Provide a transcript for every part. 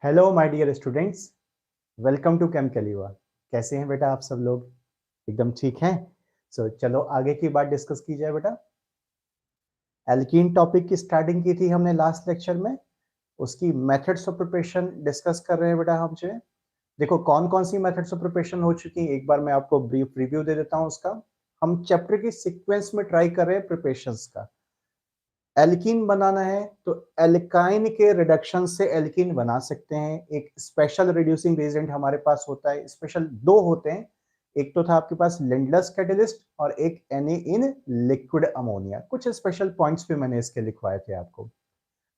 Hello my dear students, welcome to केम कैलिवा। कैसे हैं बेटा आप सब लोग? एकदम ठीक हैं। चलो आगे की बात डिस्कस की जाए बेटा। एल्कीन टॉपिक की स्टार्टिंग की थी हमने लास्ट लेक्चर में, उसकी मेथड्स ऑफ प्रिपरेशन डिस्कस कर रहे हैं बेटा हम जो। देखो कौन कौन सी मेथड्स ऑफ प्रिपरेशन हो चुकी हैं, एक बार मैं आपको ब्रीफ रिव्यू दे देता हूं उसका। हम चैप्टर की सीक्वेंस में ट्राई कर रहे हैं प्रिपरेशंस का। एल्कीन बनाना है तो एल्काइन के रिडक्शन से एल्कीन बना सकते हैं। एक स्पेशल रिड्यूसिंग एजेंट हमारे पास होता है, स्पेशल दो होते हैं। एक तो था आपके पास लिंडलर्स कैटलिस्ट और एक Na इन लिक्विड अमोनिया। कुछ स्पेशल पॉइंट्स भी मैंने इसके लिखवाए थे आपको।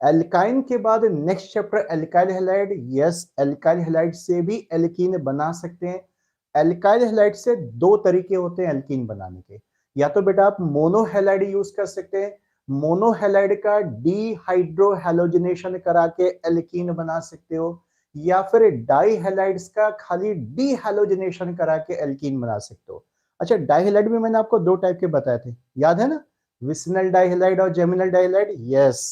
एल्काइन के बाद next chapter alkyl halide. Yes, alkyl halide से भी एल्कीन बना सकते हैं। एल्काइल हैलाइड से दो तरीके होते हैं एल्कीन बनाने के। या तो बेटा आप मोनोहैलाइड यूज कर सकते हैं, मोनोहैलाइड का डीहाइड्रोहैलोजिनेशन करा के एल्कीन बना सकते हो, या फिर डाईहैलाइड्स का खाली डीहैलोजिनेशन करा के एल्कीन बना सकते हो। अच्छा, डाईहैलाइड भी मैंने आपको दो टाइप के बताए थे, याद है ना? विसिनल डाईहैलाइड और जेमिनल डाईहैलाइड। यस,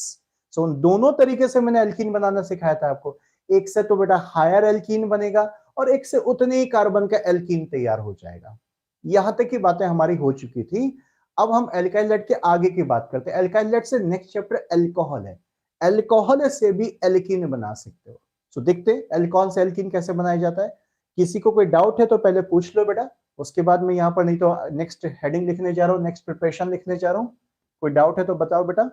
सो उन दोनों तरीके से मैंने एल्कीन बनाना सिखाया था आपको। एक से तो बेटा हायर एल्कीन बनेगा और एक से उतने ही कार्बन का एल्कीन तैयार हो जाएगा। यहां तक की बातें हमारी हो चुकी थी। अब हम एल्काइलेट के आगे की बात करते हैं। एल्काइलेट से नेक्स्ट चैप्टर एल्कोहल है। एल्कोहल से भी एल्कीन बना सकते हो। सो देखते हैं एल्कोहल से एल्कीन कैसे बनाया जाता है। किसी को कोई डाउट है तो पहले पूछ लो बेटा, उसके बाद मैं यहाँ पर नहीं तो नेक्स्ट हेडिंग लिखने जा रहा हूँ, नेक्स्ट प्रिपरेशन लिखने जा रहा हूँ। कोई डाउट है तो बताओ बेटा।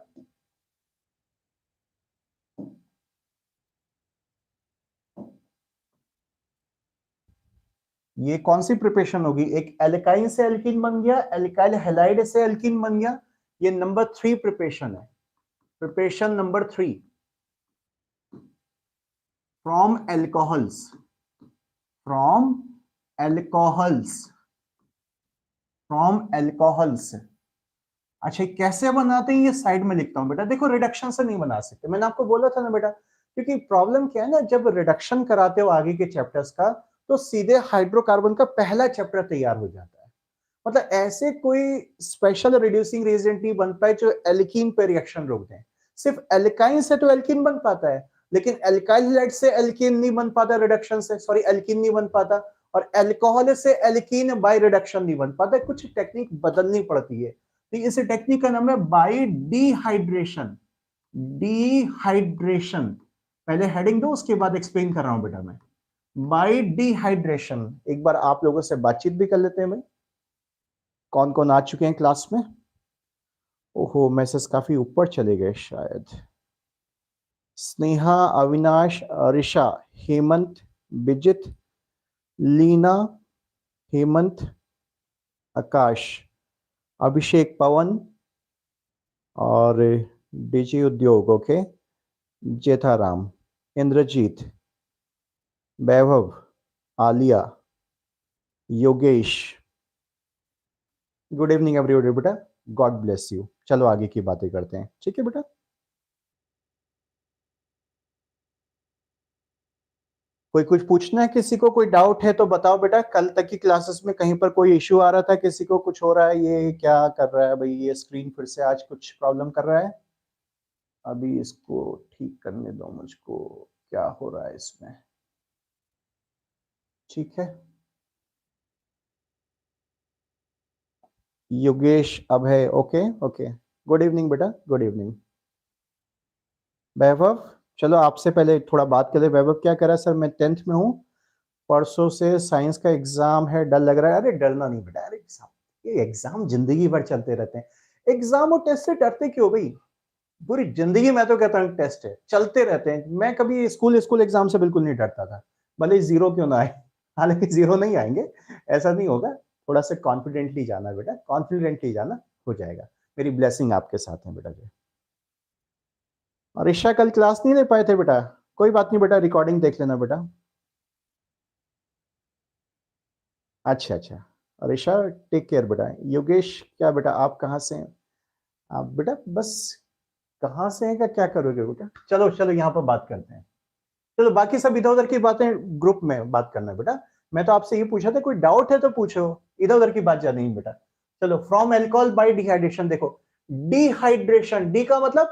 ये कौन सी प्रिपरेशन होगी? एक एल्काइन से एल्कीन बन गया, एल्काइल हैलाइड से एल्कीन बन गया। ये नंबर 3 प्रिपरेशन है। Preparation number 3 from alcohols. From alcohols. From alcohols. अच्छा, कैसे बनाते हैं ये साइड में लिखता हूं बेटा। देखो रिडक्शन से नहीं बना सकते, मैंने आपको बोला था ना बेटा, क्योंकि प्रॉब्लम क्या है ना, जब रिडक्शन कराते हो आगे के चैप्टर्स का तो सीधे हाइड्रोकार्बन का पहला चैप्टर तैयार हो जाता है। मतलब ऐसे कोई स्पेशल रिड्यूसिंग रिएजेंट नहीं बन पाए जो एल्कीन पे रिएक्शन रोक दें। सिर्फ एल्काइन से तो एल्कीन बन पाता है, लेकिन एल्काइल हैलाइड से एल्कीन नहीं बन पाता रिडक्शन से, सॉरी एल्कीन नहीं बन पाता। और एल्कोहल से एल्कीन बाय रिडक्शन नहीं बन पाता, कुछ टेक्निक बदलनी पड़ती है। तो इस टेक्निक का नाम है बाई डिहाइड्रेशन। डिहाइड्रेशन, पहले हेडिंग दो उसके बाद एक्सप्लेन कर रहा हूं बेटा मैं। बाई डिहाइड्रेशन, एक बार आप लोगों से बातचीत भी कर लेते हैं भाई। कौन कौन आ चुके हैं क्लास में? ओहो, मैसेज काफी ऊपर चले गए शायद। स्नेहा, अविनाश, अरिशा, हेमंत, विजित, लीना, हेमंत, आकाश, अभिषेक, पवन और डीजी उद्योग। Okay, Jetharam, Indrajit, Vaibhav, Aaliya, Yogesh. Good evening everybody बेटा, गॉड ब्लेस यू। चलो आगे की बातें करते हैं, ठीक है बेटा। कोई कुछ पूछना है किसी को? कोई डाउट है तो बताओ बेटा। कल तक की क्लासेस में कहीं पर कोई इश्यू आ रहा था, किसी को कुछ हो रहा है, ये क्या कर रहा है भाई, ये स्क्रीन फिर से आज कुछ प्रॉब्लम कर रहा है? अभी इसको ठीक करने दो मुझको, क्या हो रहा है इसमें। ठीक है, योगेश, अभय, ओके ओके। गुड इवनिंग बेटा, गुड इवनिंग। वैभव, चलो आपसे पहले थोड़ा बात कर ले। वैभव क्या कर रहा है? सर मैं 10th में हूँ, परसों से साइंस का एग्जाम है, डर लग रहा है। अरे डरना नहीं बेटा, अरे एग्जाम, ये एग्जाम जिंदगी भर चलते रहते हैं। एग्जाम और टेस्ट से डरते क्यों भाई? पूरी जिंदगी मैं तो कहता हूँ टेस्ट है, चलते रहते हैं। मैं कभी स्कूल स्कूल एग्जाम से बिल्कुल नहीं डरता था, भले जीरो क्यों ना आए। हालांकि जीरो नहीं आएंगे, ऐसा नहीं होगा। थोड़ा सा कॉन्फिडेंटली जाना बेटा, कॉन्फिडेंटली जाना, हो जाएगा। मेरी ब्लेसिंग आपके साथ है बेटा जी। और ईशा कल क्लास नहीं ले पाए थे बेटा? कोई बात नहीं बेटा, रिकॉर्डिंग देख लेना बेटा। अच्छा अच्छा, और ईशा टेक केयर बेटा। योगेश, क्या बेटा आप कहाँ से हैं? आप बेटा बस कहाँ से हैं का क्या करोगे बेटा? चलो चलो यहाँ पर बात करते हैं। चलो बाकी सब इधर उधर की बातें ग्रुप में बात करना है बेटा। मैं तो आपसे ये पूछा था, कोई डाउट है तो पूछो, इधर उधर की बात जानी है बेटा। चलो, फ्रॉम एल्कोहल बाय डिहाइड्रेशन। देखो डिहाइड्रेशन, डी का मतलब,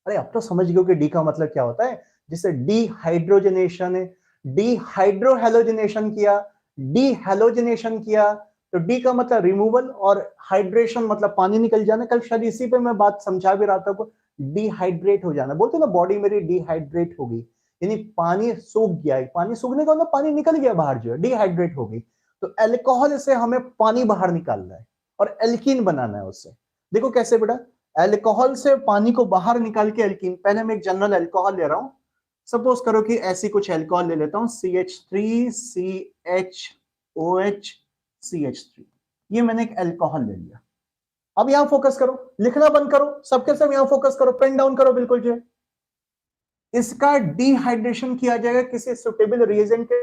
अरे अब तो समझ गए कि डी का मतलब क्या होता है। जिसे डीहाइड्रोजनेशन, डीहाइड्रोहेलोजनेशन किया, डीहेलोजनेशन किया, तो डी का मतलब रिमूवल और हाइड्रेशन मतलब पानी निकल जाना। कल शायद इसी पे मैं बात समझा भी रहा था आपको, डिहाइड्रेट हो जाना, बोलते ना बॉडी मेरी डिहाइड्रेट हो गई, यानी पानी सूख गया है। पानी सूखने का मतलब पानी निकल गया बाहर, जो है डिहाइड्रेट हो गई। तो अल्कोहल से हमें पानी बाहर निकालना है और एल्कीन बनाना है उससे। देखो कैसे बेटा, अल्कोहल से पानी को बाहर निकाल के एल्कीन। पहले मैं एक जनरल अल्कोहल ले रहा हूं, सपोज करो कि ऐसी कुछ अल्कोहल ले लेता हूं, CH3CHOH ये मैंने एक अल्कोहल ले लिया। अब यहां फोकस करो, लिखना बंद करो, सबके सब यहां फोकस करो, पेन डाउन करो बिल्कुल जो। इसका डिहाइड्रेशन किया जाएगा किसी सुटेबल रिएजेंट के,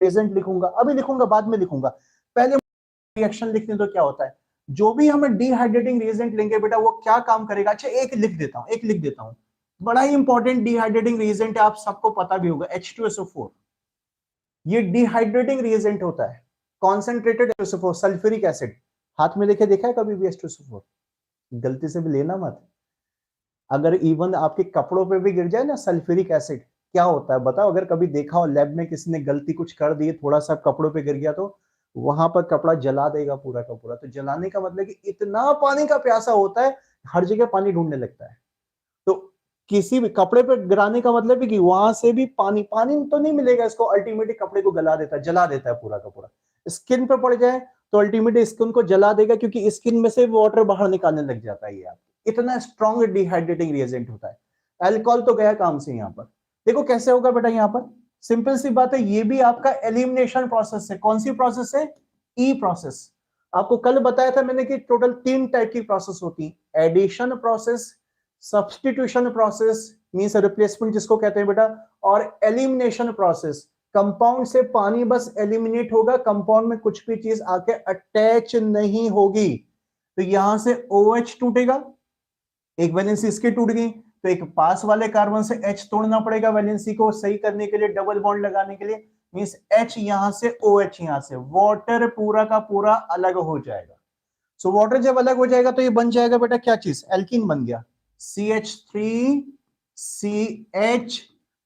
रिएजेंट लिखूंगा, अभी लिखूंगा बाद में लिखूंगा, पहले रिएक्शन लिखने तो क्या होता है। जो भी हमें डिहाइड्रेटिंग रिएजेंट लेंगे बेटा वो क्या काम करेगा। अच्छा एक लिख देता हूं, एक लिख देता हूं, बड़ा ही इंपॉर्टेंट डिहाइड्रेटिंग रिएजेंट है, आप सबको पता भी होगा, H2SO4। ये डिहाइड्रेटिंग रिएजेंट होता है, कॉन्सेंट्रेटेड H2SO4 सल्फ्यूरिक एसिड। हाथ में लेके देखा है कभी भी H2SO4? गलती से भी लेना मत। अगर इवन आपके कपड़ों पे भी गिर जाए ना सल्फ्यूरिक एसिड, क्या होता है बताओ। अगर कभी देखा हो लैब में किसी ने गलती कुछ कर दी, थोड़ा सा कपड़ों पे गिर गया, तो वहां पर कपड़ा जला देगा पूरा का पूरा। तो जलाने का मतलब कि इतना पानी का प्यासा होता है, हर जगह पानी ढूंढने लगता है। तो किसी भी कपड़े पे गिराने का मतलब है कि वहां से भी पानी, पानी तो नहीं मिलेगा इसको, अल्टीमेटली कपड़े को गला देता है, जला देता है पूरा का पूरा। स्किन पे पड़ जाए तो अल्टीमेटली स्किन को जला देगा, क्योंकि स्किन में से वाटर बाहर निकालने लग जाता है। ये आप इतना स्ट्रॉन्ग डिहाइड्रेटिंग रिएजेंट होता है। अल्कोहल तो गया काम से। यहाँ पर देखो कैसे होगा बेटा, यहाँ पर सिंपल सी बात है, ये भी आपका एलिमिनेशन प्रोसेस है। कौन सी प्रोसेस है? ई प्रोसेस। आपको कल बताया था मैंने कि टोटल 3 टाइप की प्रोसेस होती है, addition process, substitution process means replacement जिसको कहते हैं बेटा, और एलिमिनेशन प्रोसेस। कंपाउंड से पानी बस एलिमिनेट होगा, कंपाउंड में कुछ भी चीज आके अटैच नहीं होगी। तो यहां से OH टूटेगा, एक वैलेंसी इसकी टूट गई, तो एक पास वाले कार्बन से H तोड़ना पड़ेगा वैलेंसी को सही करने के लिए, डबल बॉन्ड लगाने के लिए। मींस H यहां से, OH यहां से, वाटर पूरा का पूरा अलग हो जाएगा। सो वाटर जब अलग हो जाएगा तो ये बन जाएगा बेटा क्या चीज, एल्कीन बन गया, CH3CH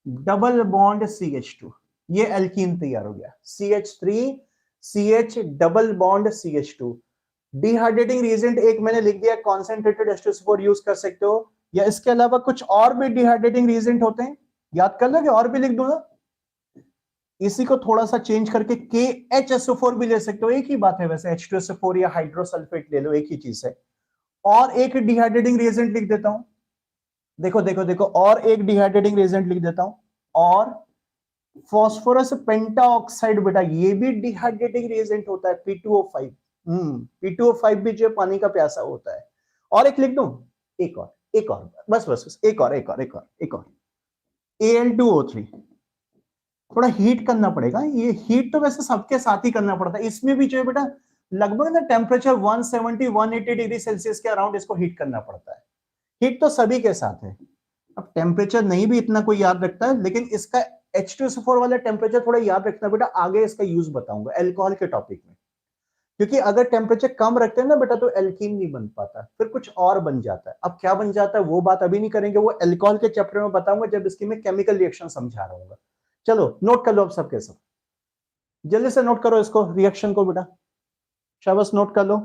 डबल बॉन्ड CH2, ये एल्कीन तैयार हो गया, CH3CH double bond CH2। Dehydrating reagent एक मैंने लिख दिया, कॉन्सेंट्रेटेड H2SO4 यूज कर सकते हो, या इसके अलावा कुछ और भी डिहाइड्रेटिंग रिएजेंट होते हैं, याद कर लोगे, और भी लिख दूंगा। इसी को थोड़ा सा चेंज करके KHSO4 भी ले सकते हो, एक ही बात है वैसे, H2SO4 या हाइड्रोसल्फेट ले लो, एक ही चीज है। और एक डिहाइड्रेटिंग रिएजेंट लिख देता हूं, देखो देखो देखो, और एक डिहाइड्रेटिंग रिएजेंट लिख देता हूं, और फास्फोरस पेंटाऑक्साइड बेटा, ये भी डिहाइड्रेटिंग रिएजेंट होता है, P2O5। P2O5 भी जो पानी का प्यासा होता है। और एक लिख दूं, एक और, एक और, बस बस बस, एक और, एक और, एक और, एक और, Al2O3। थोड़ा हीट करना पड़ेगा, ये हीट तो वैसे सबके साथ ही करना पड़ता है, इसमें भी जो है बेटा लगभग ना टेम्परेचर 170 180 डिग्री सेल्सियस के अराउंड इसको हीट करना पड़ता है। हीट तो सभी के साथ है। अब टेम्परेचर नहीं भी इतना कोई याद रखता है, लेकिन इसका H2SO4 वाला टेम्परेचर थोड़ा याद रखना बेटा, आगे इसका यूज बताऊंगा अल्कोहल के टॉपिक में। क्योंकि अगर टेम्परेचर कम रखते हैं ना बेटा तो एल्कीन नहीं बन पाता, फिर कुछ और बन जाता है। अब क्या बन जाता है वो बात अभी नहीं करेंगे, वो अल्कोहल के चैप्टर में बताऊंगा जब इसकी मैं केमिकल रिएक्शन समझा रहा हूँ। चलो नोट कर लो अब सबके सब, जल्दी से नोट करो इसको, रिएक्शन को बेटा, शाबाश नोट कर लो।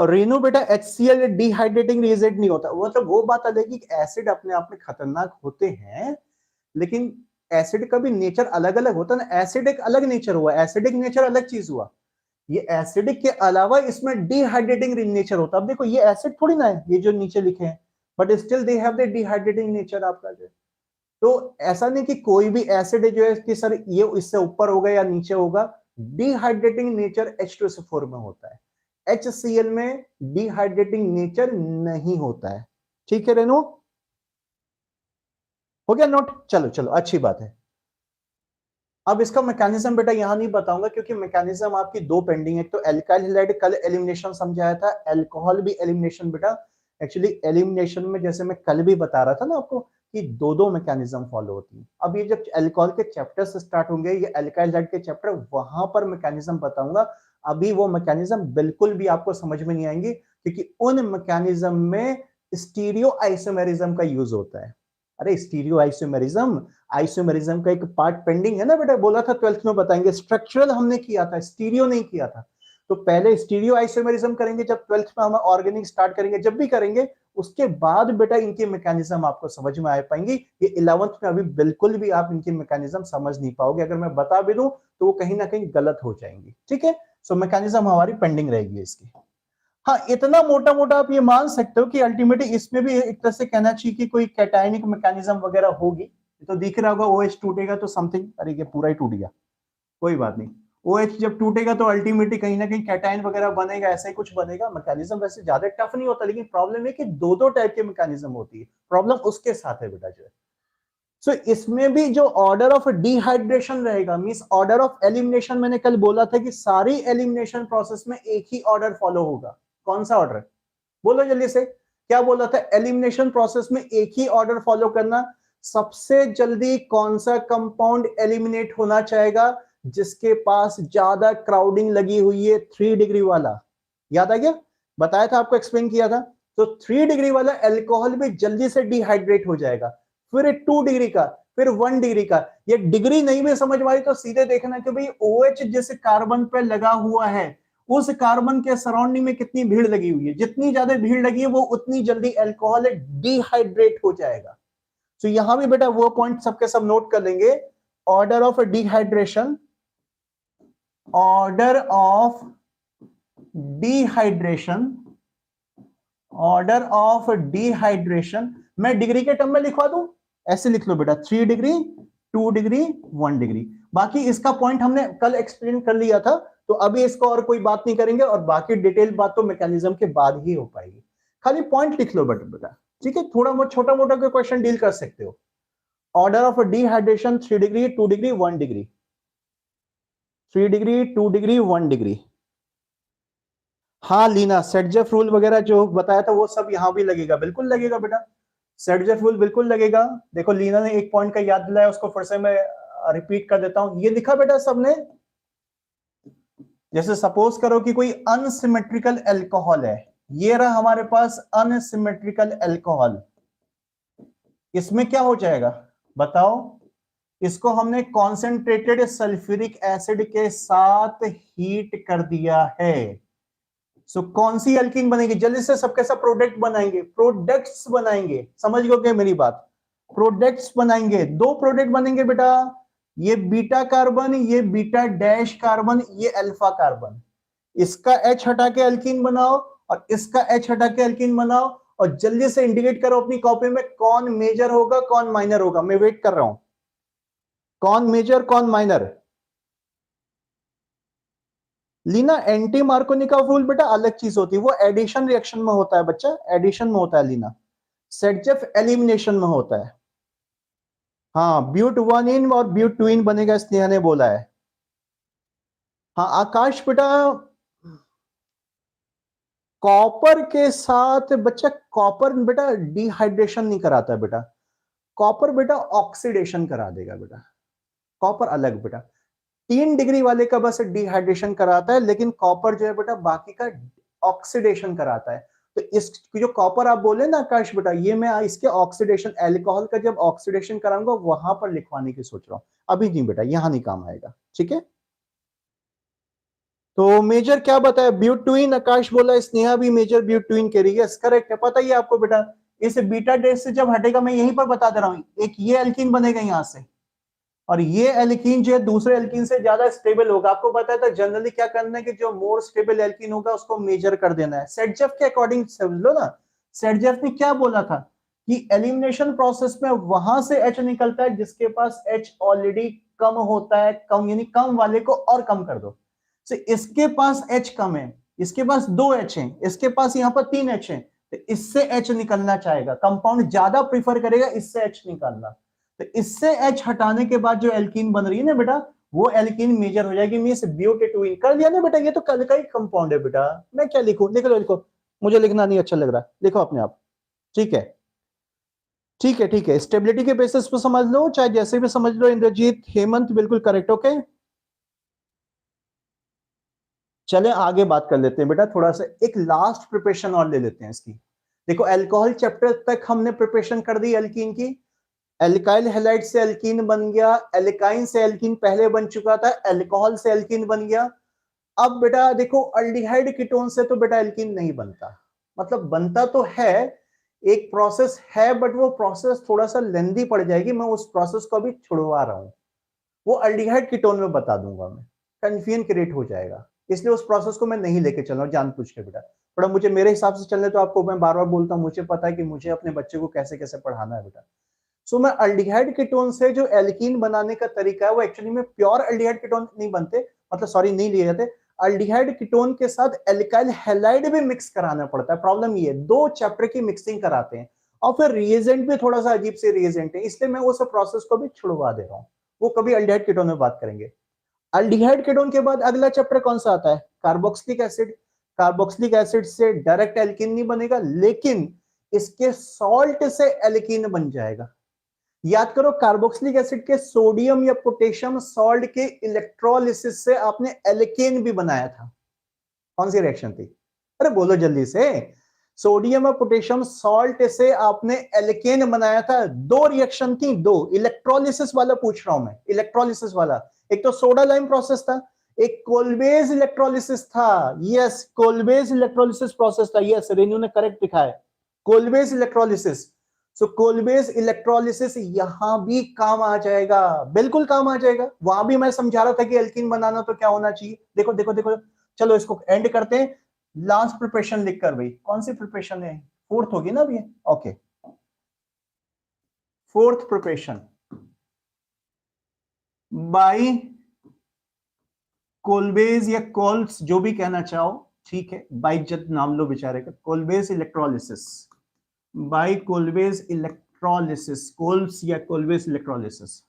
रेनू बेटा HCl डिहाइड्रेटिंग रिएजेंट नहीं होता, वो तो वो बात अलग है कि एसिड अपने आप में खतरनाक होते हैं, लेकिन एसिड का भी नेचर अलग अलग होता है ना। एसिड एक अलग नेचर हुआ, एसिडिक नेचर अलग चीज हुआ, ये एसिडिक के अलावा इसमें डिहाइड्रेटिंग नेचर होता है। अब देखो ये एसिड थोड़ी ना है, ये जो नीचे लिखे हैं, but still they have the dehydrating nature आपका जो। तो ऐसा नहीं कि कोई भी एसिड जो है कि सर ये इससे ऊपर होगा या नीचे होगा, डिहाइड्रेटिंग नेचर H2SO4 में होता है, HCl में डिहाइड्रेटिंग नेचर नहीं होता है। ठीक है रेनू, हो गया नोट? चलो चलो अच्छी बात है। अब इसका मैकेनिज्म बेटा यहां नहीं बताऊंगा, क्योंकि मैकेनिज्म आपकी दो पेंडिंग है। तो एल्काइल हैलाइड कल एलिमिनेशन समझाया था, अल्कोहल भी एलिमिनेशन बेटा एक्चुअली एलिमिनेशन में जैसे मैं कल भी बता रहा था ना आपको कि दो मैकेनिज्म फॉलो होती है। अब ये जब अल्कोहल के चैप्टर से स्टार्ट होंगे, ये अल्काइल हाइड के चैप्टर, वहां पर मैकेनिज्म बताऊंगा। अभी वो मैकेनिज्म बिल्कुल भी आपको समझ में नहीं आएंगे, क्योंकि उन मैकेनिज्म में स्टीरियो आइसोमेरिज्म का यूज होता है। अरे स्टीरियो आइसोमेरिज्म का एक पार्ट पेंडिंग है ना बेटा, बोला था 12th में बताएंगे। स्ट्रक्चरल हमने किया था, स्टीरियो नहीं किया था। तो पहले स्टीरियो आइसोमेरिज्म करेंगे, जब 12th में हम ऑर्गेनिक स्टार्ट करेंगे, जब भी करेंगे उसके बाद बेटा इनके मैकेनिज्म आपको समझ में आ पाएंगी। ये 11th में अभी बिल्कुल भी आप इनकी मैकेनिज्म समझ नहीं पाओगे, अगर मैं बता भी दूं तो वो कहीं ना कहीं गलत हो जाएंगी। ठीक है, सो मैकेनिज्म हमारी पेंडिंग रहेगी इसकी। हाँ, इतना मोटा मोटा आप ये मान सकते हो कि अल्टीमेटली इसमें भी एक तरह से कहना चाहिए कि कोई कैटायनिक मैकेनिज्म वगैरह होगी। तो दिख रहा होगा OH टूटेगा तो समथिंग, अरे ये पूरा ही टूट गया, कोई बात नहीं। OH जब टूटेगा तो अल्टीमेटली कहीं ना कहीं कैटायन वगैरह बनेगा, ऐसा ही कुछ बनेगा। मैकेनिज्म वैसे ज्यादा टफ नहीं होता, लेकिन प्रॉब्लम है कि दो टाइप के मैकेनिज्म होती है। प्रॉब्लम उसके साथ है बेटा जो है। सो इसमें भी जो ऑर्डर ऑफ डिहाइड्रेशन रहेगा, मींस ऑर्डर ऑफ एलिमिनेशन, मैंने कल बोला था कि सारी एलिमिनेशन प्रोसेस में एक ही ऑर्डर फॉलो होगा। कौन सा ऑर्डर, बोलो जल्दी से, क्या बोला था? एलिमिनेशन प्रोसेस में एक ही ऑर्डर फॉलो करना। सबसे जल्दी कौन सा कंपाउंड एलिमिनेट होना चाहेगा? जिसके पास ज्यादा क्राउडिंग लगी हुई है, 3 डिग्री वाला। याद आ गया, बताया था आपको, एक्सप्लेन किया था। तो 3 डिग्री वाला अल्कोहल भी जल्दी से डिहाइड्रेट हो जाएगा। फिर 2 डिग्री का, फिर 1 डिग्री का। ये डिग्री नहीं भी समझ में आई तो सीधे देखना कि भाई OH जिस कार्बन पे लगा हुआ है, उस कार्बन के सराउंडिंग में कितनी भीड़ लगी हुई है। जितनी ज्यादा भीड़ लगी है वो उतनी जल्दी अल्कोहल डिहाइड्रेट हो जाएगा। तो यहां भी बेटा वो पॉइंट सबके सब नोट कर लेंगे। Order of dehydration, order of dehydration, order of dehydration मैं डिग्री के टर्म में लिखवा दूं, ऐसे लिख लो बेटा, 3 डिग्री, 2 डिग्री, 1 डिग्री। बाकी इसका पॉइंट हमने कल एक्सप्लेन कर लिया था, तो अभी इसको और कोई बात नहीं करेंगे, और बाकी डिटेल बात तो मैकेनिज्म के बाद ही हो पाएगी। खाली पॉइंट लिख लो बेटा, ठीक है। थोड़ा बहुत छोटा मोटा कोई क्वेश्चन डील कर सकते हो। Order of dehydration 3 degree, 2 degree, 1 degree, 3 degree, 2 degree, 1 degree. हाँ लीना, सेटजेफ रूल वगैरह जो बताया था वो सब यहां भी लगेगा, बिल्कुल लगेगा बेटा, सेटजेफ रूल बिल्कुल लगेगा। देखो लीना ने एक पॉइंट का याद दिलाया, उसको फिर से मैं रिपीट कर देता हूं। ये लिखा बेटा सबने, जैसे सपोज करो कि कोई अनसिमेट्रिकल अल्कोहल है, ये रहा हमारे पास अनसिमेट्रिकल अल्कोहल। इसमें क्या हो जाएगा बताओ? इसको हमने कॉन्सेंट्रेटेड सल्फ्यूरिक एसिड के साथ हीट कर दिया है। सो कौन सी अल्कीन बनेगी? जल्दी से सबके सब प्रोडक्ट बनाएंगे, प्रोडक्ट्स बनाएंगे, समझ गए क्या मेरी बात? प्रोडक्ट्स बनाएंगे, 2 प्रोडक्ट बनेंगे बेटा, ये बीटा कार्बन, ये बीटा डैश कार्बन, ये अल्फा कार्बन। इसका H हटा के अल्कीन बनाओ और इसका H हटा के अल्कीन बनाओ, और जल्दी से इंडिकेट करो अपनी कॉपी में कौन मेजर होगा कौन माइनर होगा। मैं वेट कर रहा हूं, कौन मेजर कौन minor. Leena anti Markovnikov rule बेटा अलग चीज होती है, वो एडिशन रिएक्शन में होता है बच्चा, एडिशन में होता है लीना। सेटजेफ एलिमिनेशन में होता है। हाँ, ब्यूट 1 इन और ब्यूट 2 इन बनेगा, स्नेहा ने बोला है। हाँ आकाश बेटा, कॉपर के साथ बच्चा, कॉपर बेटा डिहाइड्रेशन नहीं कराता है बेटा, कॉपर बेटा ऑक्सीडेशन करा देगा बेटा। कॉपर अलग बेटा, 3 डिग्री वाले का बस डिहाइड्रेशन कराता है, लेकिन कॉपर जो है बेटा बाकी का ऑक्सीडेशन कराता है। तो इस जो कॉपर आप बोले ना आकाश बेटा, ये मैं इसके ऑक्सीडेशन, अल्कोहल का जब ऑक्सीडेशन कराऊंगा वहां पर लिखवाने की सोच रहा हूं, अभी नहीं बेटा, यहां नहीं काम आएगा, ठीक है। तो मेजर क्या बताया? ब्यूटुइन, आकाश बोला, स्नेहा भी मेजर ब्यूटुइन कह रही है, करेक्ट है, पता ही है आपको बेटा। इस बीटा डैश से जब हटेगा, मैं यहीं पर बता दे रहा हूं, एक ये एल्कीन बनेगा यहां से, और ये एल्कीन जो है दूसरे एल्कीन से ज्यादा स्टेबल होगा। आपको पता था जनरली क्या करना है कि जो मोर स्टेबल एल्कीन होगा उसको मेजर कर देना है। सेटजेफ के अकॉर्डिंग समझ लो ना, सेटजेफ ने क्या बोला था कि एलिमिनेशन प्रोसेस में वहां से H निकलता है जिसके पास H ऑलरेडी कम होता है, कम यानी कम वाले को और कम कर दो। तो इसके पास H कम है, इसके पास 2 H है, इसके पास यहाँ पर 3 H है, तो इससे H निकलना चाहेगा, कंपाउंड ज्यादा प्रीफर करेगा इससे H निकालना। तो इससे H हटाने के बाद जो एल्कीन बन रही है ना बेटा, वो एल्कीन मेजर हो जाएगी। मींस ब्यूटेटुइन कर दिया ना बेटा, ये तो कल का ही कंपाउंड है बेटा, मैं क्या लिखूं, लिख लो, लिखो मुझे लिखना नहीं अच्छा लग रहा, लिखो अपने आप। ठीक है ठीक है ठीक है, स्टेबिलिटी के बेसिस पे समझ लो, चाहे जैसे भी समझ लो। इंद्रजीत, हेमंत, बिल्कुल करेक्ट। ओके, चले आगे बात कर लेते हैं बेटा। थोड़ा सा एक लास्ट प्रिपरेशन और ले लेते हैं इसकी। देखो, अल्कोहल चैप्टर तक हमने प्रिपरेशन कर दी एल्कीन की। एल्काइल हैलाइड से एल्कीन बन गया, एल्काइन से एल्कीन पहले बन चुका था, अल्कोहल से एल्कीन बन गया। अब बेटा देखो, अल्डिहाइड कीटोन से तो बेटा एल्कीन नहीं बनता, मतलब बनता तो है, एक प्रोसेस है, बट वो प्रोसेस थोड़ा सा लेंदी पड़ जाएगी। मैं उस प्रोसेस को अभी छुड़वा रहा हूं, वो अल्डिहाइड कीटोन में बता दूंगा मैं, कंफ्यूजन क्रिएट हो जाएगा, इसलिए उस प्रोसेस को मैं नहीं लेके चल रहा हूं जानबूझ के बेटा। थोड़ा मुझे मेरे हिसाब से चलने, तो आपको मैं बार बार बोलता हूं, मुझे पता है कि मुझे अपने बच्चे को कैसे कैसे पढ़ाना है बेटा। सो मैं अल्डिहाइड कीटोन से जो एल्कीन बनाने का तरीका है, वो एक्चुअली में प्योर अल्डिहाइड कीटोन नहीं बनते, मतलब सॉरी नहीं लिए जाते। अल्डिहाइड कीटोन के साथ एल्काइल हैलाइड भी मिक्स कराना पड़ता है। प्रॉब्लम ये है, दो चैप्टर की मिक्सिंग कराते हैं, और फिर रिएजेंट भी थोड़ा सा अजीब से रिएजेंट है, इसलिए मैं उस प्रोसेस को भी छुड़वा दे रहा हूँ। वो कभी अल्डिहाइड कीटोन में बात करेंगे। अल्डिहाइड कीटोन के बाद अगला चैप्टर कौन सा आता है? Carboxylic acid. कार्बोक्सिलिक एसिड से डायरेक्ट एल्कीन नहीं बनेगा, लेकिन इसके सॉल्ट से एल्कीन बन जाएगा। याद करो, कार्बोक्सिलिक एसिड के सोडियम या पोटेशियम सॉल्ट के इलेक्ट्रोलिसिस से आपने एल्केन भी बनाया था। कौन सी रिएक्शन थी? अरे बोलो जल्दी से। सोडियम और पोटेशियम सॉल्ट से आपने एल्केन बनाया था। दो रिएक्शन थी, दो। इलेक्ट्रोलिसिस वाला पूछ रहा हूं मैं, इलेक्ट्रोलिसिस वाला। एक तो सोडा लाइम प्रोसेस था, एक कोलबेज इलेक्ट्रोलिसिस था। यस, कोलबेज इलेक्ट्रोलिसिस प्रोसेस था। यस, रेन्यू ने करेक्ट दिखा है, कोलबेज इलेक्ट्रोलिसिस। सो कोलबेज इलेक्ट्रोलिसिस यहां भी काम आ जाएगा, बिल्कुल काम आ जाएगा। वहां भी मैं समझा रहा था कि एल्कीन बनाना तो क्या होना चाहिए। देखो देखो देखो, चलो इसको एंड करते हैं। लास्ट प्रिपरेशन लिखकर, भाई कौन सी प्रिपरेशन है? फोर्थ होगी ना अभी? ओके, फोर्थ प्रिपरेशन बाय कोलबेज या कोल्स, जो भी कहना चाहो, ठीक है। बाय इज्जत नाम लो बेचारे का, कोलबेज इलेक्ट्रोलिसिस, बाय कोलबेज इलेक्ट्रोलिसिस, कोल्स या कोलबेज इलेक्ट्रोलिसिस।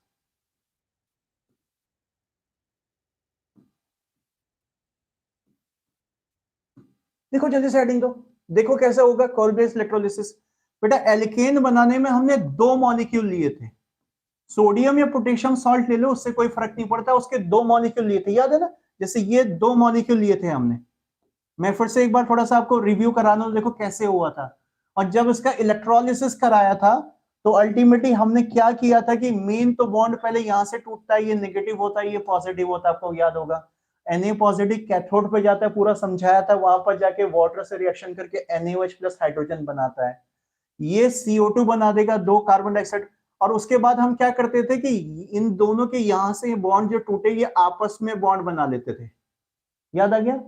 देखो जल्दी से हेडिंग दो, देखो कैसे होगा कोलबेज इलेक्ट्रोलिसिस। बेटा एल्केन बनाने में हमने दो मॉलिक्यूल लिए थे, सोडियम या पोटेशियम सॉल्ट ले लो, उससे कोई फर्क नहीं पड़ता, उसके दो मॉलिक्यूल लिए थे, याद है ना? जैसे ये दो मॉलिक्यूल लिए थे हमने। मैं फिर से एक बार थोड़ा सा आपको रिव्यू कराना, देखो कैसे हुआ था। और जब इसका इलेक्ट्रोलिसिस कराया था, तो अल्टीमेटली हमने क्या किया था कि मेन तो बॉन्ड पहले यहां से टूटता है, ये नेगेटिव होता है, ये पॉजिटिव होता है, आपको याद होगा। Na पॉजिटिव कैथोड पे जाता है, पूरा समझाया था, वहां पर जाके वाटर से रिएक्शन करके NaOH प्लस हाइड्रोजन बनाता है, ये CO2 बना देगा, दो कार्बन डाइऑक्साइड। और उसके बाद हम क्या करते थे कि इन दोनों के यहां से बॉन्ड जो टूटे, ये आपस में बॉन्ड बना लेते थे, याद आ गया?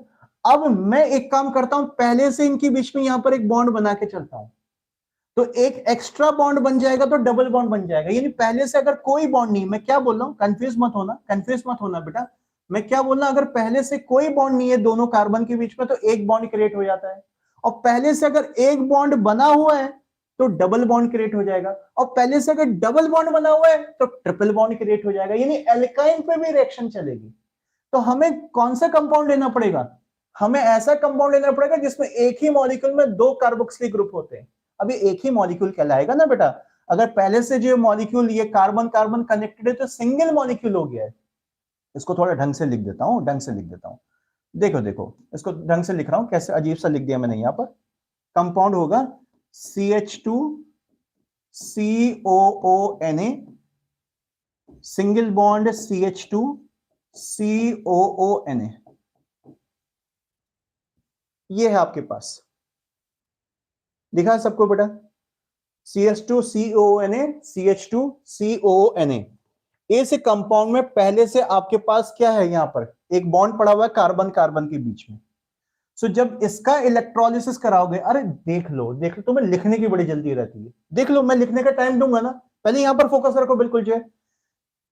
अब मैं एक काम करता हूं, पहले से इनके बीच में यहां पर एक बॉन्ड बना के चलता हूं, तो एक एक्स्ट्रा बॉन्ड बन जाएगा, तो डबल बॉन्ड बन जाएगा। यानी पहले से अगर कोई बॉन्ड नहीं, मैं क्या बोल रहा हूं, कंफ्यूज मत होना, कंफ्यूज मत होना बेटा। मैं क्या बोल रहा हूं, अगर पहले से कोई बॉन्ड नहीं है दोनों कार्बन के बीच में, तो एक बॉन्ड क्रिएट हो जाता है। और पहले से अगर एक बॉन्ड बना हुआ है, तो डबल बॉन्ड क्रिएट हो जाएगा। और पहले से अगर डबल बॉन्ड बना हुआ है, तो ट्रिपल बॉन्ड क्रिएट हो जाएगा। यानी एल्काइन पे भी रिएक्शन चलेगी। तो हमें कौन सा कंपाउंड लेना पड़ेगा? हमें ऐसा कंपाउंड लेना पड़ेगा जिसमें एक ही मॉलिक्यूल में दो कार्बोक्सिलिक ग्रुप होते हैं। अभी एक ही मॉलिक्यूल कहलाएगा ना बेटा। अगर पहले से जो मॉलिक्यूल ये कार्बन कार्बन कनेक्टेड है, तो सिंगल मॉलिक्यूल हो गया है। इसको थोड़ा ढंग से लिख देता हूं, ढंग से लिख देता हूं। देखो देखो, इसको ढंग से लिख रहा हूं, कैसे अजीब सा लिख दिया मैंने यहां पर। कंपाउंड होगा CH2 COONA, single bond CH2 COONA, ये है आपके पास। दिखा सबको बेटा? CH2 COONA, CH2 COONA। इस कंपाउंड में पहले से आपके पास क्या है, यहां पर एक बॉन्ड पड़ा हुआ है कार्बन कार्बन के बीच में। सो जब इसका इलेक्ट्रोलिसिस कराओगे, अरे देख लो देख लो, तुम्हें लिखने की बड़ी जल्दी रहती है, देख लो मैं लिखने का टाइम दूंगा ना, पहले यहां पर फोकस रखो बिल्कुल जो है।